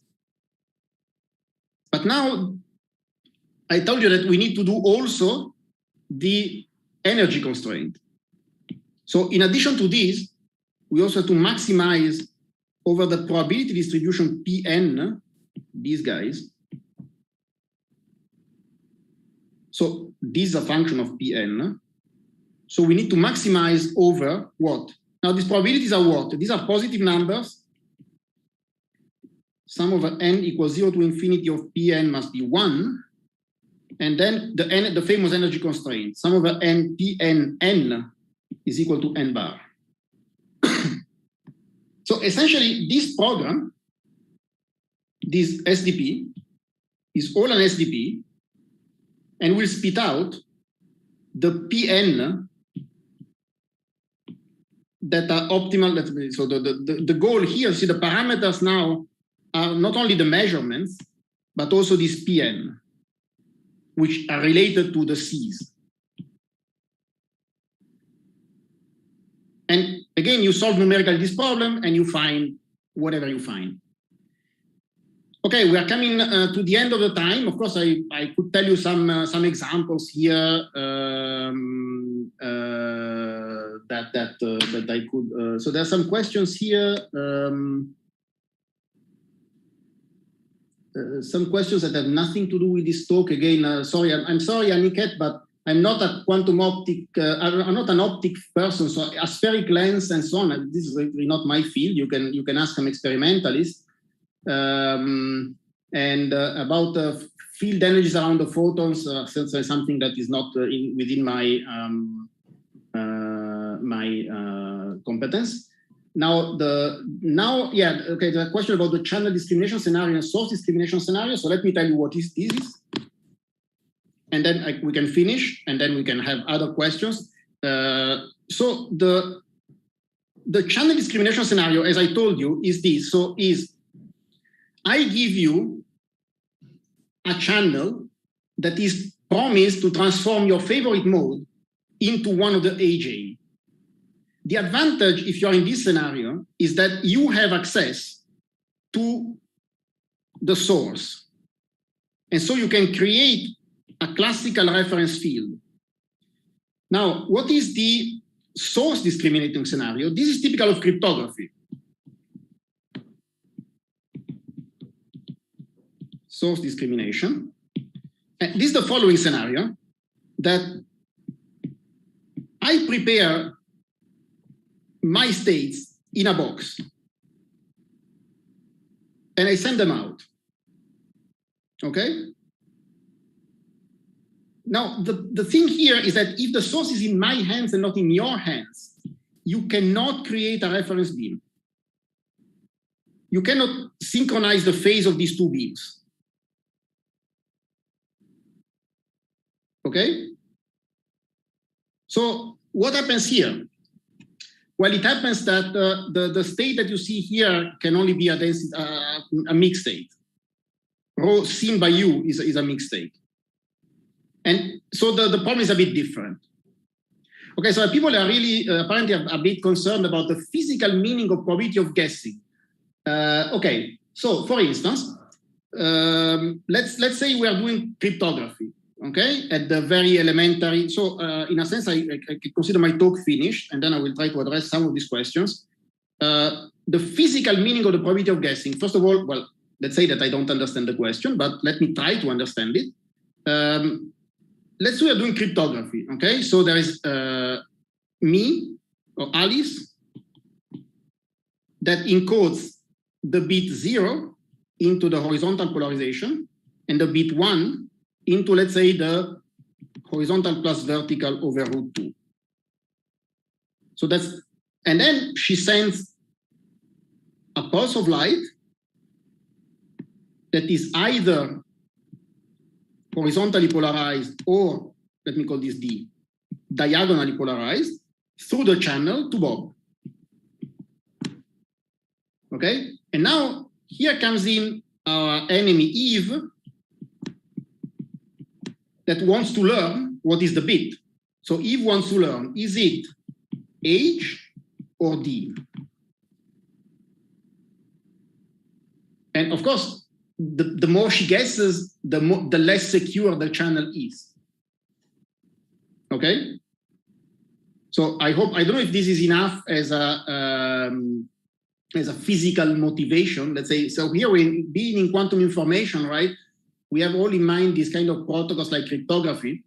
But now, I told you that we need to do also the energy constraint. So in addition to this, we also have to maximize over the probability distribution Pn, these guys. So this is a function of Pn. So we need to maximize over what? Now these probabilities are what? These are positive numbers. Sum over n equals 0 to infinity of Pn must be 1. And then the famous energy constraint, sum over n Pn n is equal to n bar. So essentially this program, this SDP, is all an SDP, and will spit out the Pn that are optimal. So the goal here, see the parameters now are not only the measurements, but also this Pn, which are related to the Cs. And again, you solve numerically this problem and you find whatever you find. Okay, we are coming to the end of the time. Of course, I could tell you some examples here that I could. So there are some questions here. Some questions that have nothing to do with this talk. Again, sorry, I'm sorry, Aniket, but I'm not a quantum optic. I'm not an optic person. So aspheric lens and so on. This is really not my field. You can ask some experimentalists. And about field energies around the photons, since something that is not within my competence. Now, the question about the channel discrimination scenario and source discrimination scenario. So let me tell you what this is, and then we can finish, and then we can have other questions. So the channel discrimination scenario, as I told you, is this. So I give you a channel that is promised to transform your favorite mode into one of the AJ. The advantage, if you're in this scenario, is that you have access to the source. And so you can create a classical reference field. Now, what is the source discriminating scenario? This is typical of cryptography. Source discrimination. And this is the following scenario, that I prepare my states in a box and I send them out. Okay? Now, the thing here is that if the source is in my hands and not in your hands, you cannot create a reference beam. You cannot synchronize the phase of these two beams. Okay? So what happens here? Well, it happens that the state that you see here can only be a mixed state. Rho seen by you is a mixed state. And so the problem is a bit different. Okay, so people are really apparently a bit concerned about the physical meaning of probability of guessing. Okay, so for instance, let's say we are doing cryptography. Okay, at the very elementary. So in a sense, I consider my talk finished, and then I will try to address some of these questions. The physical meaning of the probability of guessing. First of all, well, let's say that I don't understand the question, but let me try to understand it. Let's say we are doing cryptography. Okay, so there is me or Alice that encodes the bit 0 into the horizontal polarization and the bit 1 into, let's say, the horizontal plus vertical over √2. So that's, and then she sends a pulse of light that is either horizontally polarized or, let me call this D, diagonally polarized through the channel to Bob. Okay? And now here comes in our enemy Eve, that wants to learn what is the bit. So Eve wants to learn, is it H or D? And of course, the more she guesses, the less secure the channel is. Okay? So I don't know if this is enough as a physical motivation, let's say. So here we're being in quantum information, right? We have all in mind these kind of protocols like cryptography.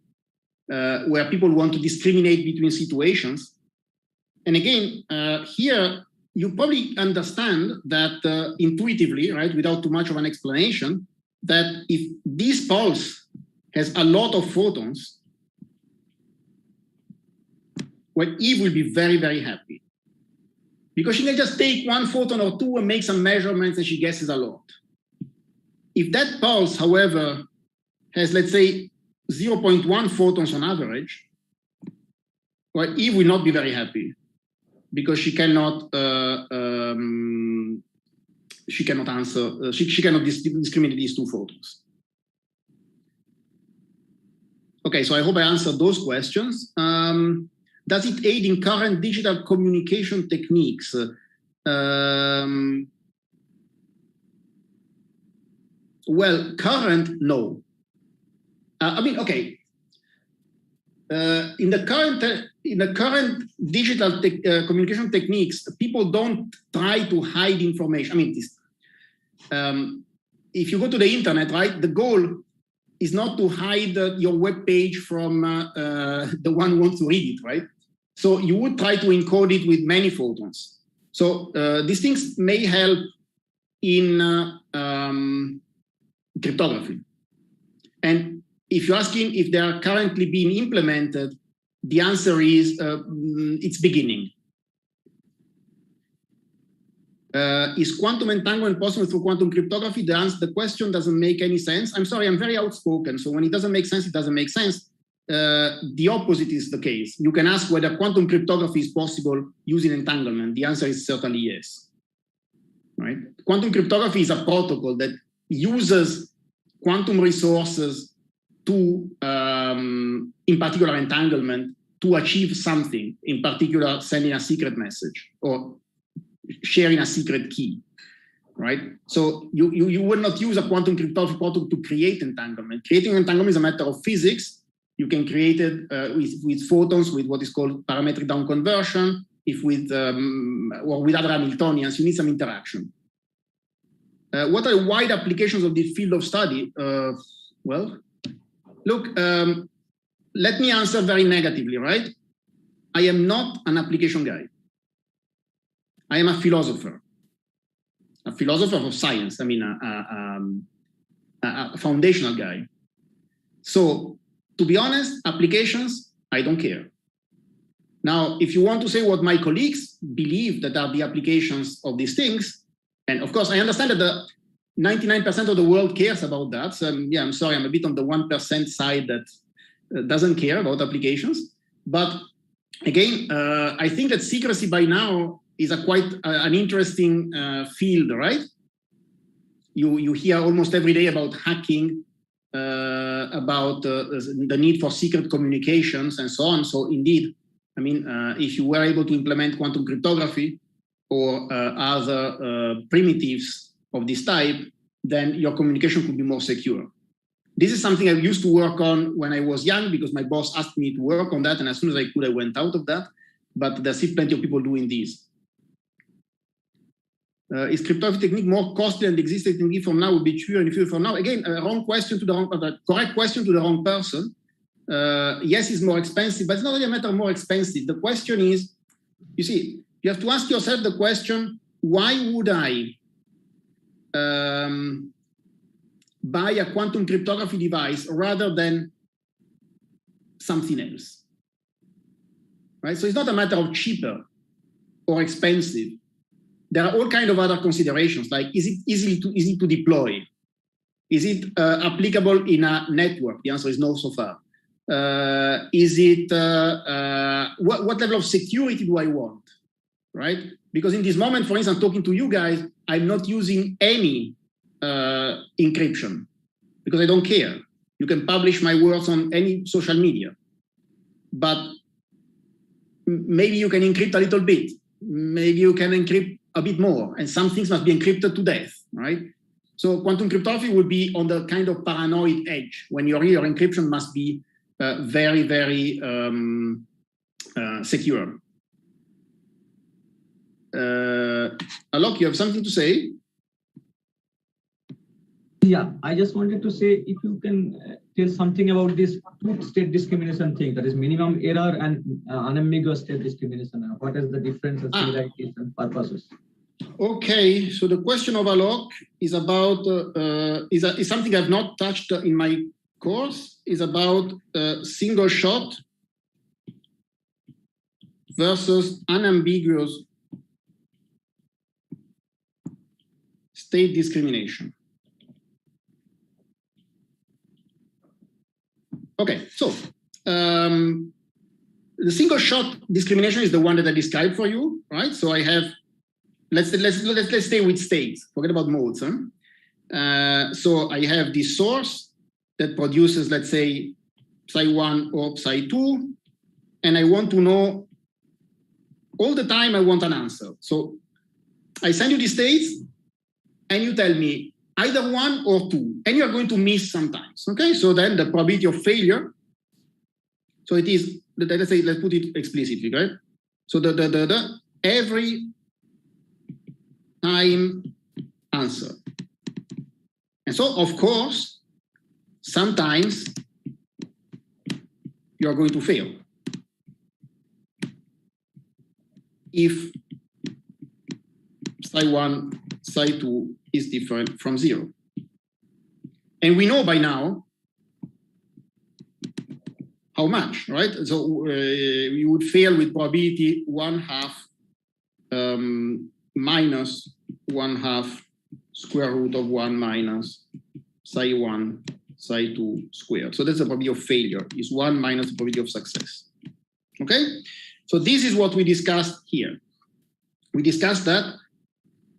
where people want to discriminate between situations. And again, here, you probably understand that intuitively, right, without too much of an explanation, that if this pulse has a lot of photons, well, Eve will be very, very happy. Because she can just take one photon or two and make some measurements and she guesses a lot. If that pulse, however, has, let's say, 0.1 photons on average, well, Eve will not be very happy because she cannot answer, she cannot discriminate these two photons. Okay, so I hope I answered those questions. Does it aid in current digital communication techniques? Well, current, no. I mean, okay. In the current digital communication techniques, people don't try to hide information. I mean, if you go to the internet, right, the goal is not to hide your web page from the one who wants to read it, right? So you would try to encode it with many photons. So these things may help in cryptography. And if you're asking if they are currently being implemented, the answer is it's beginning. Is quantum entanglement possible through quantum cryptography? The question doesn't make any sense. I'm sorry, I'm very outspoken. So when it doesn't make sense, it doesn't make sense. The opposite is the case. You can ask whether quantum cryptography is possible using entanglement. The answer is certainly yes. Right? Quantum cryptography is a protocol that uses quantum resources to, in particular, entanglement to achieve something, in particular, sending a secret message or sharing a secret key, right? So you would not use a quantum cryptography protocol to create entanglement. Creating entanglement is a matter of physics. You can create it with photons, with what is called parametric down conversion, or with other Hamiltonians. You need some interaction. What are wide applications of this field of study? Well, look, let me answer very negatively, right? I am not an application guy. I am a philosopher of science. I mean, a foundational guy. So, to be honest, applications, I don't care. Now, if you want to say what my colleagues believe that are the applications of these things, and of course, I understand that the 99% of the world cares about that. So, yeah, I'm sorry, I'm a bit on the 1% side that doesn't care about applications. But again, I think that secrecy by now is quite an interesting field, right? You hear almost every day about hacking, about the need for secret communications and so on. So indeed, I mean, if you were able to implement quantum cryptography or other primitives of this type, then your communication could be more secure. This is something I used to work on when I was young because my boss asked me to work on that. And as soon as I could, I went out of that. But there's still plenty of people doing this. Is cryptography technique more costly than the existing technique from now would be cheaper in the future from now? Again, wrong question to the wrong, correct question to the wrong person. Yes, it's more expensive, but it's not really a matter of more expensive. The question is, you see, you have to ask yourself the question, why would I buy a quantum cryptography device rather than something else? Right? So it's not a matter of cheaper or expensive. There are all kinds of other considerations, like is it easy to deploy? Is it applicable in a network? The answer is no so far. Is it, what level of security do I want, right? Because in this moment, for instance, talking to you guys, I'm not using any encryption because I don't care. You can publish my words on any social media, but maybe you can encrypt a little bit. Maybe you can encrypt a bit more, and some things must be encrypted to death, right? So quantum cryptography would be on the kind of paranoid edge when your encryption must be very, very secure. Alok, you have something to say? Yeah, I just wanted to say if you can tell something about this two-state discrimination thing, that is minimum error and unambiguous state discrimination. What is the difference and similarities and purposes? Okay, so the question of alloc is about is something I've not touched in my course. Is about single shot versus unambiguous state discrimination. Okay, so the single shot discrimination is the one that I described for you, right? So I have, let's stay with states. Forget about modes. Huh? So I have this source that produces, let's say, psi1 or psi2, and I want to know all the time. I want an answer. So I send you the states, and you tell me either one or two, and you're going to miss sometimes. Okay, so then the probability of failure. So it is, let's say, let's put it explicitly, right? So the every time answer. And so, of course, sometimes you're going to fail. If psi1, psi2 is different from 0. And we know by now how much, right? So you would fail with probability 1/2 minus 1/2 square root of 1 minus psi1, psi2 squared. So that's the probability of failure, is 1 minus the probability of success. Okay? So this is what we discussed here. We discussed that.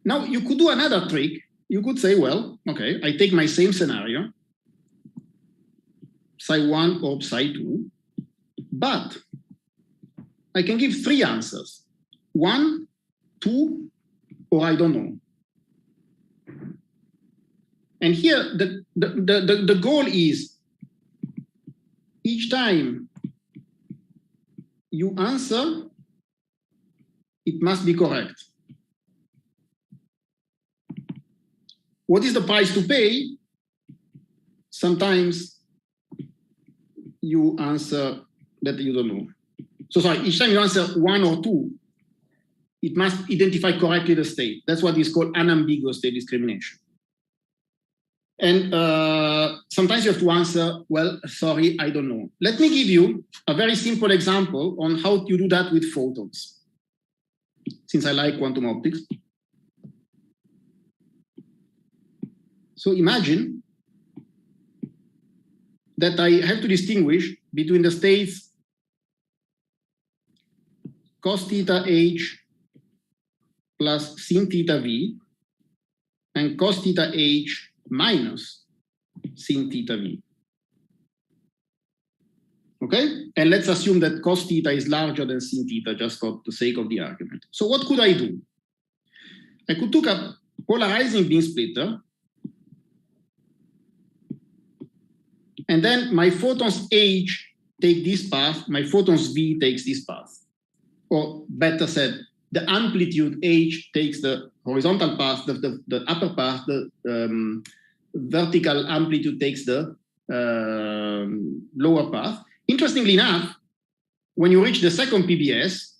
Now you could do another trick. You could say, well, okay, I take my same scenario, psi1 or psi2, but I can give 3 answers, 1, 2, or I don't know. And here the goal is each time you answer, it must be correct. What is the price to pay? Sometimes you answer that you don't know. So sorry, each time you answer 1 or 2, it must identify correctly the state. That's what is called unambiguous state discrimination. And sometimes you have to answer, well, sorry, I don't know. Let me give you a very simple example on how you do that with photons, since I like quantum optics. So imagine that I have to distinguish between the states cos theta h plus sin theta v and cos theta h minus sin theta v. Okay? And let's assume that cos theta is larger than sin theta, just for the sake of the argument. So what could I do? I could take a polarizing beam splitter, and then my photons H take this path, my photons V takes this path. Or better said, the amplitude H takes the horizontal path, the upper path, the vertical amplitude takes the lower path. Interestingly enough, when you reach the second PBS,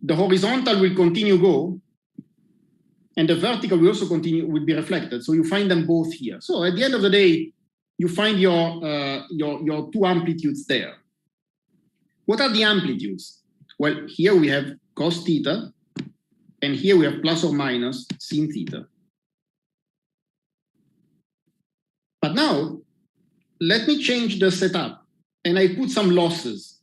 the horizontal will continue go, and the vertical will also continue, will be reflected. So you find them both here. So at the end of the day, you find your 2 amplitudes there. What are the amplitudes? Well, here we have cos theta, and here we have plus or minus sin theta. But now, let me change the setup, and I put some losses.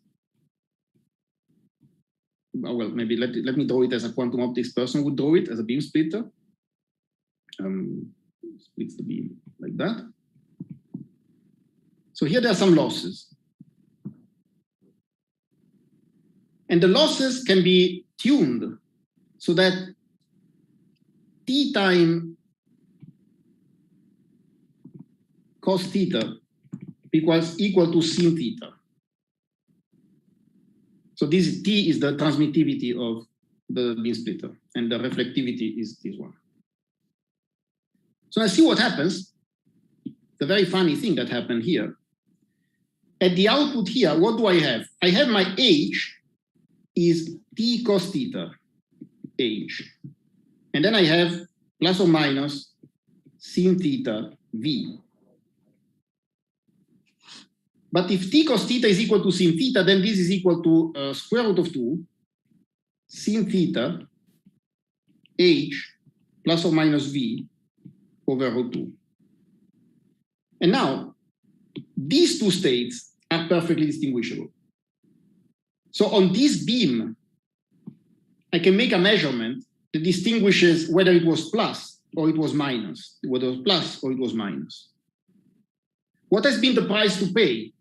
Well, maybe let me draw it as a quantum optics person would draw it, as a beam splitter. Splits the beam like that. So here there are some losses. And the losses can be tuned so that T time cos theta equal to sin theta. So this T is the transmittivity of the beam splitter, and the reflectivity is this one. So let's see what happens. The very funny thing that happened here. At the output here, what do I have? I have my H is T cos theta, H. And then I have plus or minus sin theta, V. But if T cos theta is equal to sin theta, then this is equal to square root of 2 sin theta H plus or minus V over root 2. And now, these two states are perfectly distinguishable. So on this beam, I can make a measurement that distinguishes whether it was plus or it was minus, whether it was plus or it was minus. What has been the price to pay?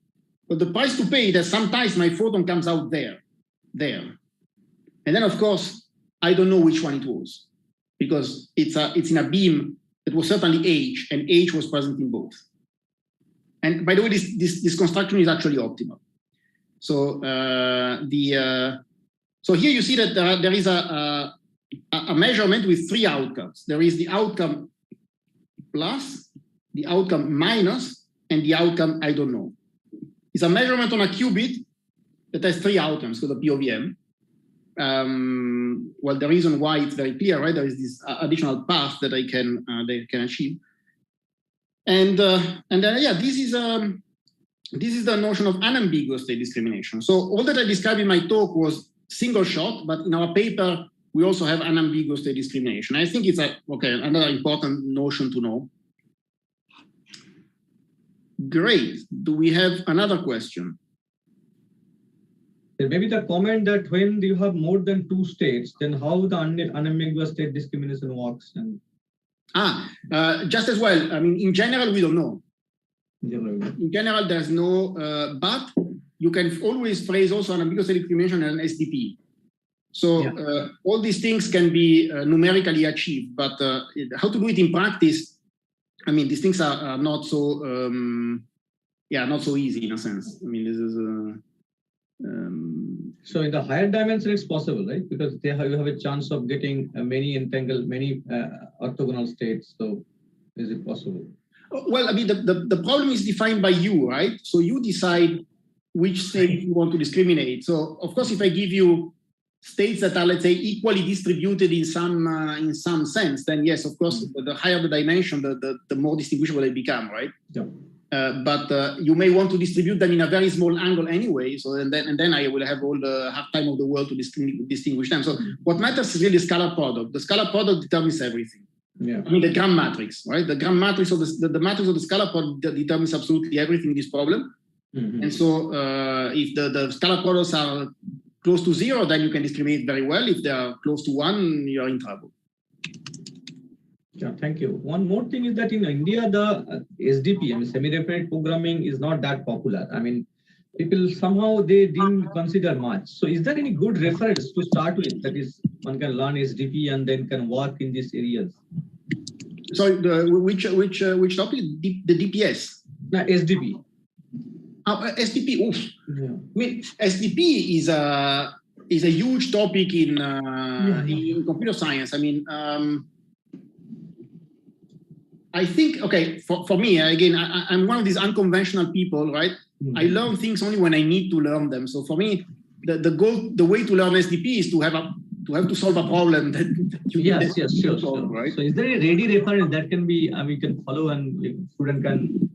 Well, the price to pay is that sometimes my photon comes out there. And then, of course, I don't know which one it was, because it's in a beam that was certainly H, and H was present in both. And by the way, this construction is actually optimal. So so here you see that there is a measurement with three outcomes. There is the outcome plus, the outcome minus, and the outcome I don't know. It's a measurement on a qubit that has three outcomes called the P of M. Well, the reason why it's very clear, right? There is this additional path that they can achieve. And then, yeah, this is the notion of unambiguous state discrimination. So all that I described in my talk was single shot, but in our paper, we also have unambiguous state discrimination. I think it's another important notion to know. Great. Do we have another question? Maybe the comment that when you have more than two states, then how the unambiguous state discrimination works? And just as well. I mean, in general, we don't know. In general, there's no, but you can always phrase also unambiguous state discrimination as an SDP. So yeah. All these things can be numerically achieved, but how to do it in practice? I mean, these things are not so, not so easy in a sense. I mean, this is. So in the higher dimension, it's possible, right? Because you have a chance of getting many orthogonal states. So is it possible? Well, I mean, the problem is defined by you, right? So you decide which state you want to discriminate. So of course, if I give you states that are, let's say, equally distributed in some sense, then yes, of course, the higher the dimension, the more distinguishable they become, right? Yeah. But you may want to distribute them in a very small angle anyway. So and then I will have all the hard time of the world to distinguish them. So what matters is really the scalar product. The scalar product determines everything. Yeah. I mean the gram matrix, right? The gram matrix of the matrix of the scalar product determines absolutely everything in this problem. Mm-hmm. And so if the scalar products are close to 0, then you can discriminate very well. If they are close to 1, you are in trouble. Yeah, thank you. One more thing is that in India, the SDP, I mean, semi-definite programming is not that popular. I mean, people somehow they didn't consider much. So is there any good reference to start with? That is, one can learn SDP and then can work in these areas. So which topic? The DPS? No, SDP. SDP. Oof. Yeah. I mean, SDP is a huge topic in computer science. I mean. I think, okay, for me, again, I'm one of these unconventional people, right? Mm-hmm. I learn things only when I need to learn them. So for me, the way to learn SDP is to have to solve a problem that you sure. solve, right? So is there a ready reference that can be, we can follow and the student can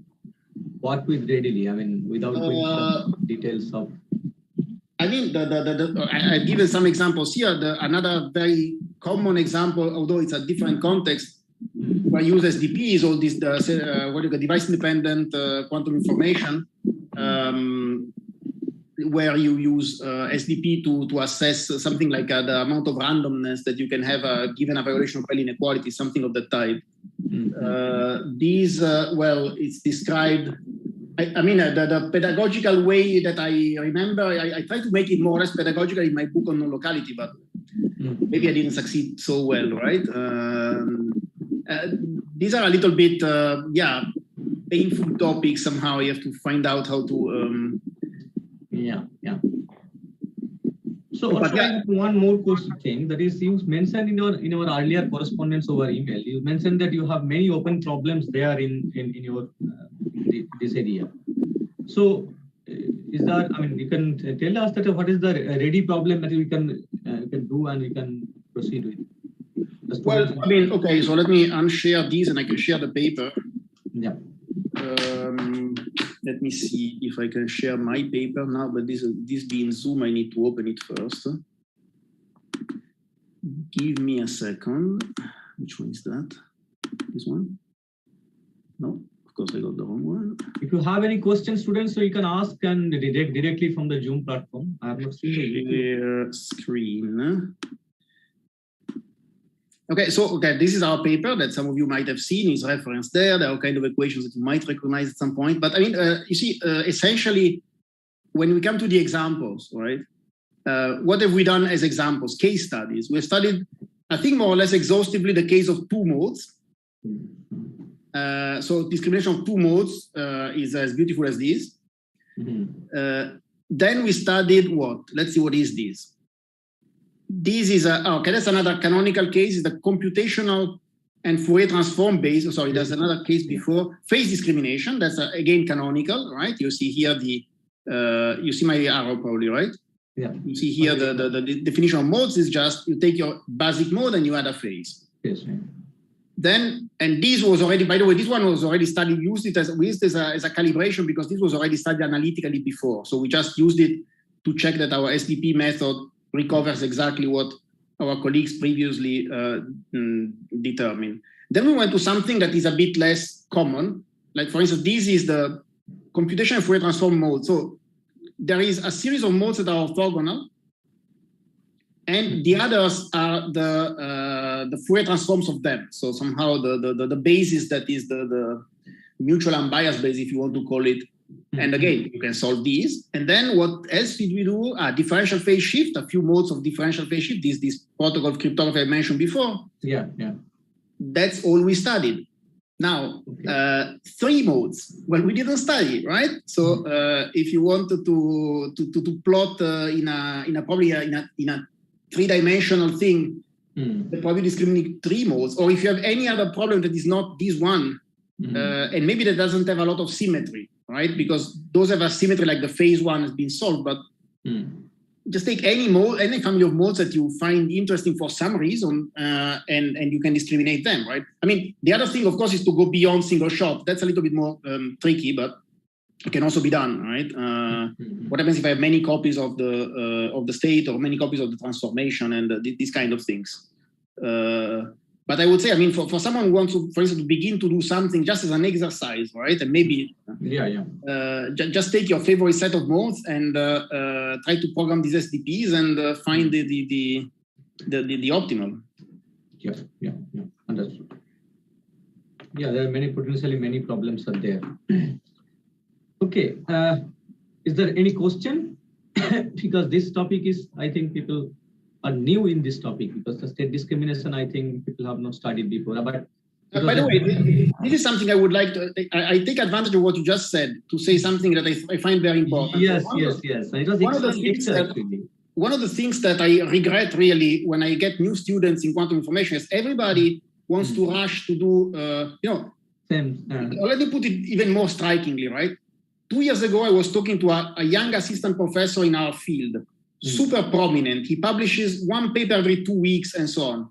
work with readily, I mean, without going into details of. I mean, I've given some examples here. Another very common example, although it's a different context, where I use SDP is all this device-independent quantum information, where you use SDP to assess something like the amount of randomness that you can have given a violation of Bell inequality, something of that type. Mm-hmm. It's described. I mean, the pedagogical way that I remember, I try to make it more or less pedagogical in my book on non-locality, but maybe I didn't succeed so well, right? These are a little bit, painful topics. Somehow you have to find out how to. Yeah. So also I have one more question thing, that is, you mentioned in your earlier correspondence over email, you mentioned that you have many open problems there in your this area. So is that, I mean, you can tell us that what is the ready problem that we can do and we can proceed with? Well, I mean, okay, so let me unshare these and I can share the paper. Yeah. Let me see if I can share my paper now, but this being Zoom, I need to open it first. Give me a second. Which one is that? This one? No, of course I got the wrong one. If you have any questions, students, so you can ask and directly from the Zoom platform. I have not seen the share screen. Okay, so this is our paper that some of you might have seen, is referenced there. There are kind of equations that you might recognize at some point. But I mean, you see, essentially, when we come to the examples, right, what have we done as examples, case studies? We've studied, I think, more or less exhaustively the case of two modes. So discrimination of two modes is as beautiful as this. Then we studied what? Let's see, what is this? This is okay, that's another canonical case, is the computational and Fourier transform based. Sorry, there's another case before, phase discrimination. That's again canonical, right? You see here you see my arrow probably, right? Yeah. You see here the definition of modes is just you take your basic mode and you add a phase. Yes. Then, and this was already, by the way, this one was already studied, we used it as a calibration because this was already studied analytically before. So we just used it to check that our SDP method recovers exactly what our colleagues previously determined. Then we went to something that is a bit less common. Like, for instance, this is the computation Fourier transform mode. So there is a series of modes that are orthogonal, and the others are the Fourier transforms of them. So somehow the basis that is the mutual unbiased base, if you want to call it. And again, you can solve these. And then what else did we do? Differential phase shift, a few modes of differential phase shift. This protocol of cryptography I mentioned before. Yeah. That's all we studied. Now, three modes. Well, we didn't study, right? So if you wanted to plot in a three-dimensional thing, they probably discriminate three modes. Or if you have any other problem that is not this one, and maybe that doesn't have a lot of symmetry, right? Because those have a symmetry, like the phase one has been solved, but just take any mode, any family of modes that you find interesting for some reason, and you can discriminate them, right? I mean, the other thing, of course, is to go beyond single shot. That's a little bit more tricky, but it can also be done, right? What happens if I have many copies of the state or many copies of the transformation and these kind of things? But I would say, I mean, for someone who wants to, for instance, to begin to do something just as an exercise, right? And maybe just take your favorite set of modes and try to program these SDPs and find the optimal. Yeah, understood. Yeah, there are potentially many problems are there. Okay, is there any question? Because this topic is, I think people are new in this topic, because the state discrimination, I think people have not studied before. But by the way, this is something I would like to, I take advantage of what you just said to say something that I find very important. Yes. It was one of the things that I regret really when I get new students in quantum information is everybody wants to rush to do, let me put it even more strikingly, right? 2 years ago, I was talking to a young assistant professor in our field, super prominent. He publishes one paper every 2 weeks and so on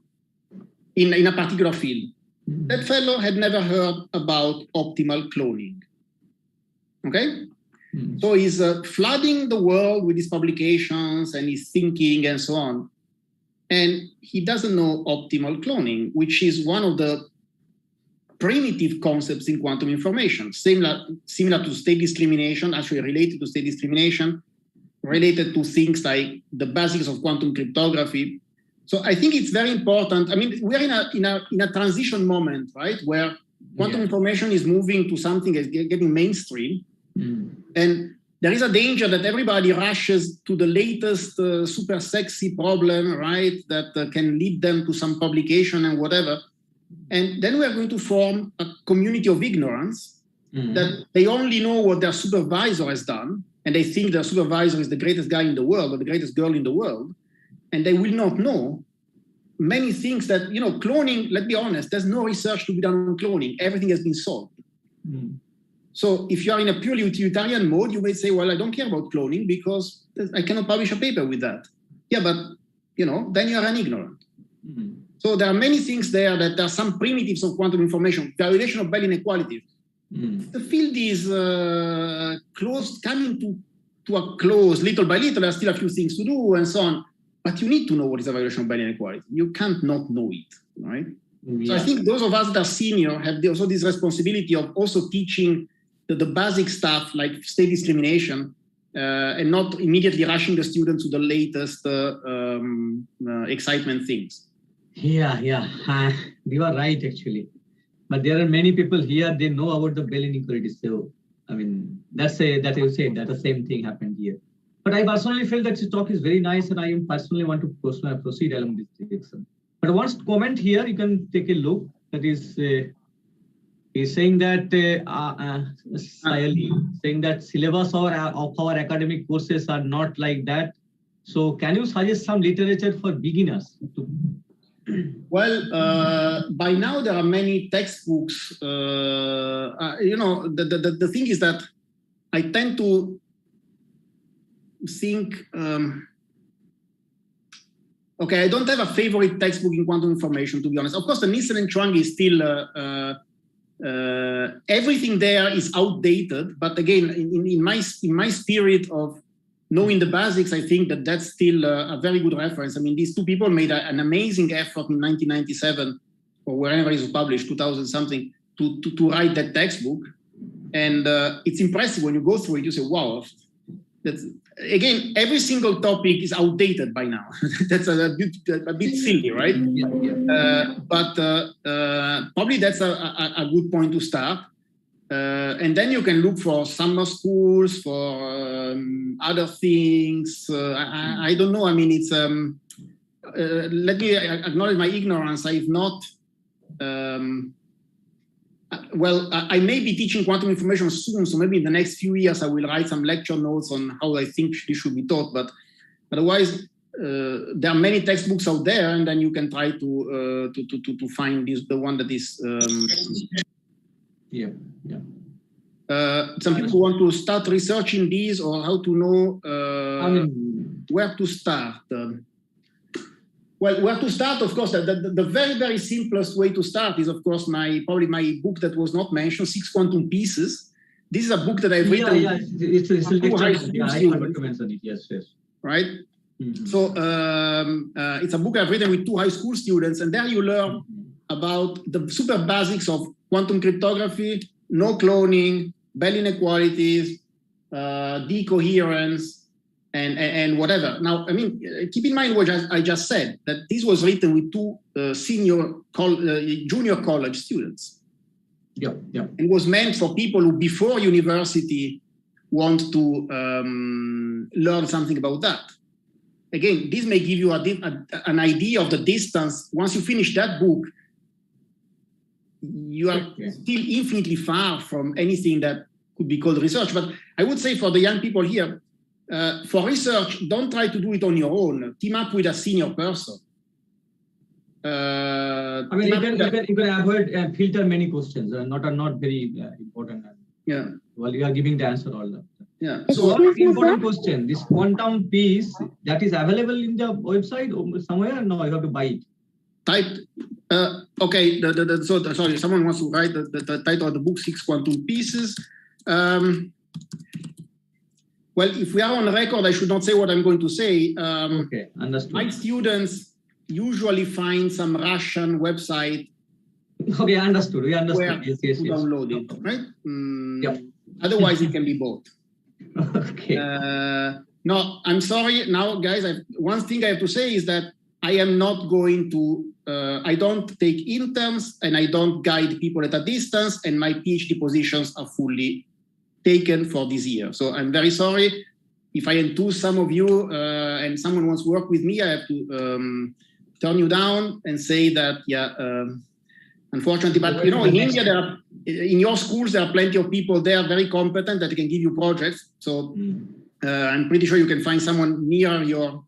in a particular field. That fellow had never heard about optimal cloning. Okay? So he's flooding the world with his publications and his thinking and so on. And he doesn't know optimal cloning, which is one of the primitive concepts in quantum information, similar to state discrimination, actually related to state discrimination, related to things like the basics of quantum cryptography. So I think it's very important. I mean, we're in a transition moment, right, where quantum information is moving to something that's getting mainstream, and there is a danger that everybody rushes to the latest super sexy problem, right, that can lead them to some publication and whatever. And then we are going to form a community of ignorance that they only know what their supervisor has done, and they think their supervisor is the greatest guy in the world or the greatest girl in the world. and they will not know many things that, cloning, let's be honest, there's no research to be done on cloning. Everything has been solved. So if you are in a purely utilitarian mode, you may say, well, I don't care about cloning because I cannot publish a paper with that. Yeah, but, then you are an ignorant. So there are many things there that there are some primitives of quantum information, violation of Bell inequalities. The field is coming to a close little by little. There are still a few things to do and so on. But you need to know what is a violation of Bell inequality. You can't not know it, right? Yeah. So I think those of us that are senior have also this responsibility of also teaching the basic stuff like state discrimination and not immediately rushing the students to the latest excitement things. Yeah. You are right, actually. But there are many people here, they know about the Bell inequality. So, I mean, that you said that the same thing happened here. But I personally feel that this talk is very nice, and I personally want to proceed along this direction. But one comment here, you can take a look. That is, he's saying that saying that syllabus of our academic courses are not like that. So, can you suggest some literature for beginners? Well, by now there are many textbooks. The thing is that I tend to think, okay, I don't have a favorite textbook in quantum information, to be honest. Of course, the Nielsen and Chuang is still, everything there is outdated. But again, in my spirit of knowing the basics, I think that that's still a very good reference. I mean, these two people made an amazing effort in 1997 or wherever it was published, 2000 something, to write that textbook. And it's impressive when you go through it, you say, wow, that's, again, every single topic is outdated by now. That's a bit silly, right? But probably that's a good point to start. And then you can look for summer schools, for other things. I don't know. I mean, it's, let me acknowledge my ignorance. I've not, well, I may be teaching quantum information soon, so maybe in the next few years I will write some lecture notes on how I think this should be taught. But otherwise, there are many textbooks out there, and then you can try to find the one that is. Some people want to start researching these or how to know where to start. Well, where to start, of course, the very, very simplest way to start is, of course, probably my book that was not mentioned, 6 Quantum Pieces. This is a book that I've written. It's a lecture. I forgot to mention it, yes. Right? So it's a book I've written with 2 high school students, and there you learn about the super basics of quantum cryptography, no cloning, Bell inequalities, decoherence, and whatever. Now, I mean, keep in mind what I just said, that this was written with 2 junior college students. And was meant for people who before university want to learn something about that. Again, this may give you an idea of the distance. Once you finish that book, you are still infinitely far from anything that could be called research. But I would say for the young people here, for research, don't try to do it on your own. Team up with a senior person. I mean, you can avoid and filter many questions. Not very important. Yeah. Well, you are giving the answer all that. Yeah. So one important question: this quantum piece that is available in the website or somewhere? No, you have to buy it. Okay. Sorry, someone wants to write the title of the book, 6 Quantum Pieces. Well, if we are on record, I should not say what I'm going to say. Okay, understood. My students usually find some Russian website. Okay, understood. We understood. Yes. Download it, right? Otherwise, it can be bought. Okay. No, I'm sorry. Now, guys, one thing I have to say is that I am not going to, I don't take interns and I don't guide people at a distance, and my PhD positions are fully taken for this year. So I'm very sorry. If I enthuse some of you and someone wants to work with me, I have to turn you down and say that, unfortunately, but in India, in your schools, there are plenty of people there very competent that can give you projects. So I'm pretty sure you can find someone near your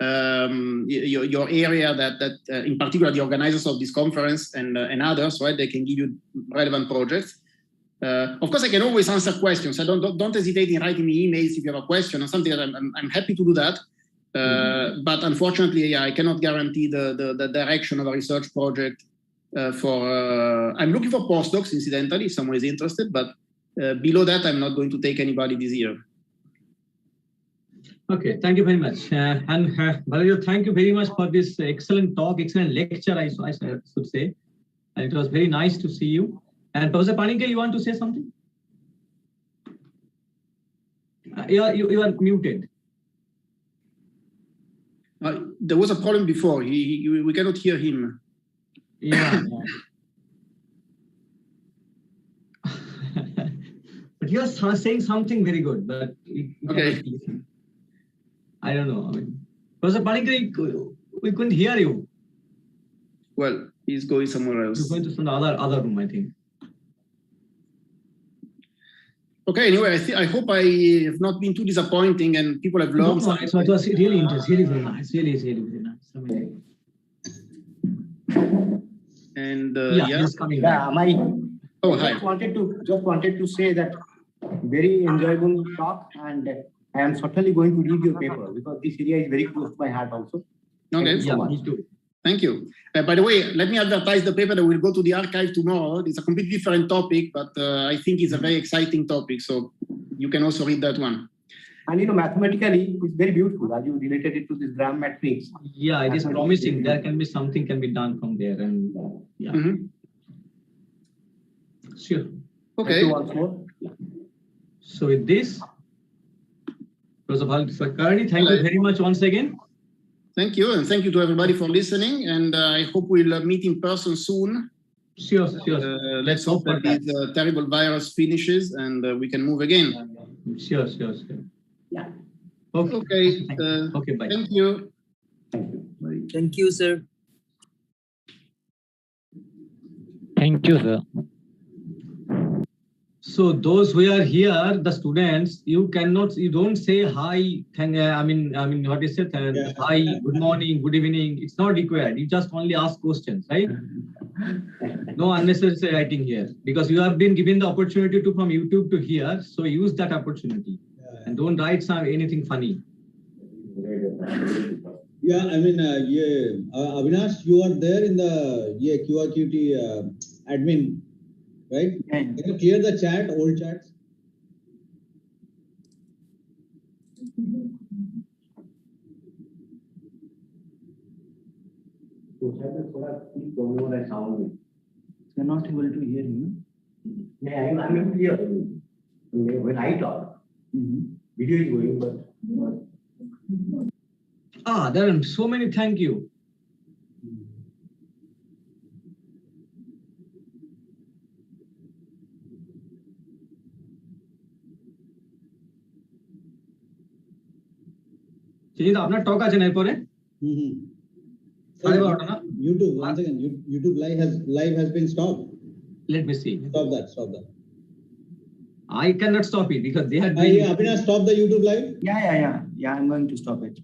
your area that in particular the organizers of this conference and others, right? They can give you relevant projects. Of course, I can always answer questions. So don't hesitate in writing me emails if you have a question or something. I'm happy to do that. But unfortunately, yeah, I cannot guarantee the direction of a research project. I'm looking for postdocs, incidentally, if someone is interested. But below that, I'm not going to take anybody this year. Okay, thank you very much. And Valerio, thank you very much for this excellent talk, excellent lecture, I should say. And it was very nice to see you. And Professor Panikar, you want to say something? You are muted. There was a problem before. We cannot hear him. Yeah. But he was saying something very good. But okay. I don't know. I mean, Professor Panikar, we couldn't hear you. Well, he's going somewhere else. He's going to some other room, I think. Okay, anyway, I hope I have not been too disappointing and people have learned something. So it was really interesting, really very nice, really very nice. I mean, and he's coming back. Oh, hi. Just wanted to say that very enjoyable talk, and I am certainly going to read your paper because this area is very close to my heart also. Okay, yeah, me too. Thank you. By the way, let me advertise the paper that will go to the archive tomorrow. It's a completely different topic, but I think it's a very exciting topic. So you can also read that one. And mathematically, it's very beautiful as you related it to this gram matrix. Yeah, it is promising. There can be something can be done from there, and yeah. Mm-hmm. Sure. Okay. So with this, Professor Karani, thank you very much once again. Thank you, and thank you to everybody for listening. And I hope we'll meet in person soon. Sure. Let's hope that this terrible virus finishes and we can move again. Sure. Yeah. Okay. Okay. Bye. Thank you. Bye. Thank you, sir. Thank you, sir. So those who are here, the students, you don't say hi. What is it? Hi, good morning, good evening. It's not required. You just only ask questions, right? No unnecessary writing here because you have been given the opportunity to from YouTube to here. So use that opportunity and don't write anything funny. Yeah, Avinash, you are there in the QIQT admin. Right? Can you clear the chat, old chats? You're not able to hear me. Yeah, I'm able to hear you. When I talk, video is going, but. There are so many. Thank you. আপনার টক আছে না এরপরে YouTube once again YouTube live has been stopped. Let me see. Stop that. I cannot stop it because they had Abhinav, stop the YouTube live. Yeah, I'm going to stop it.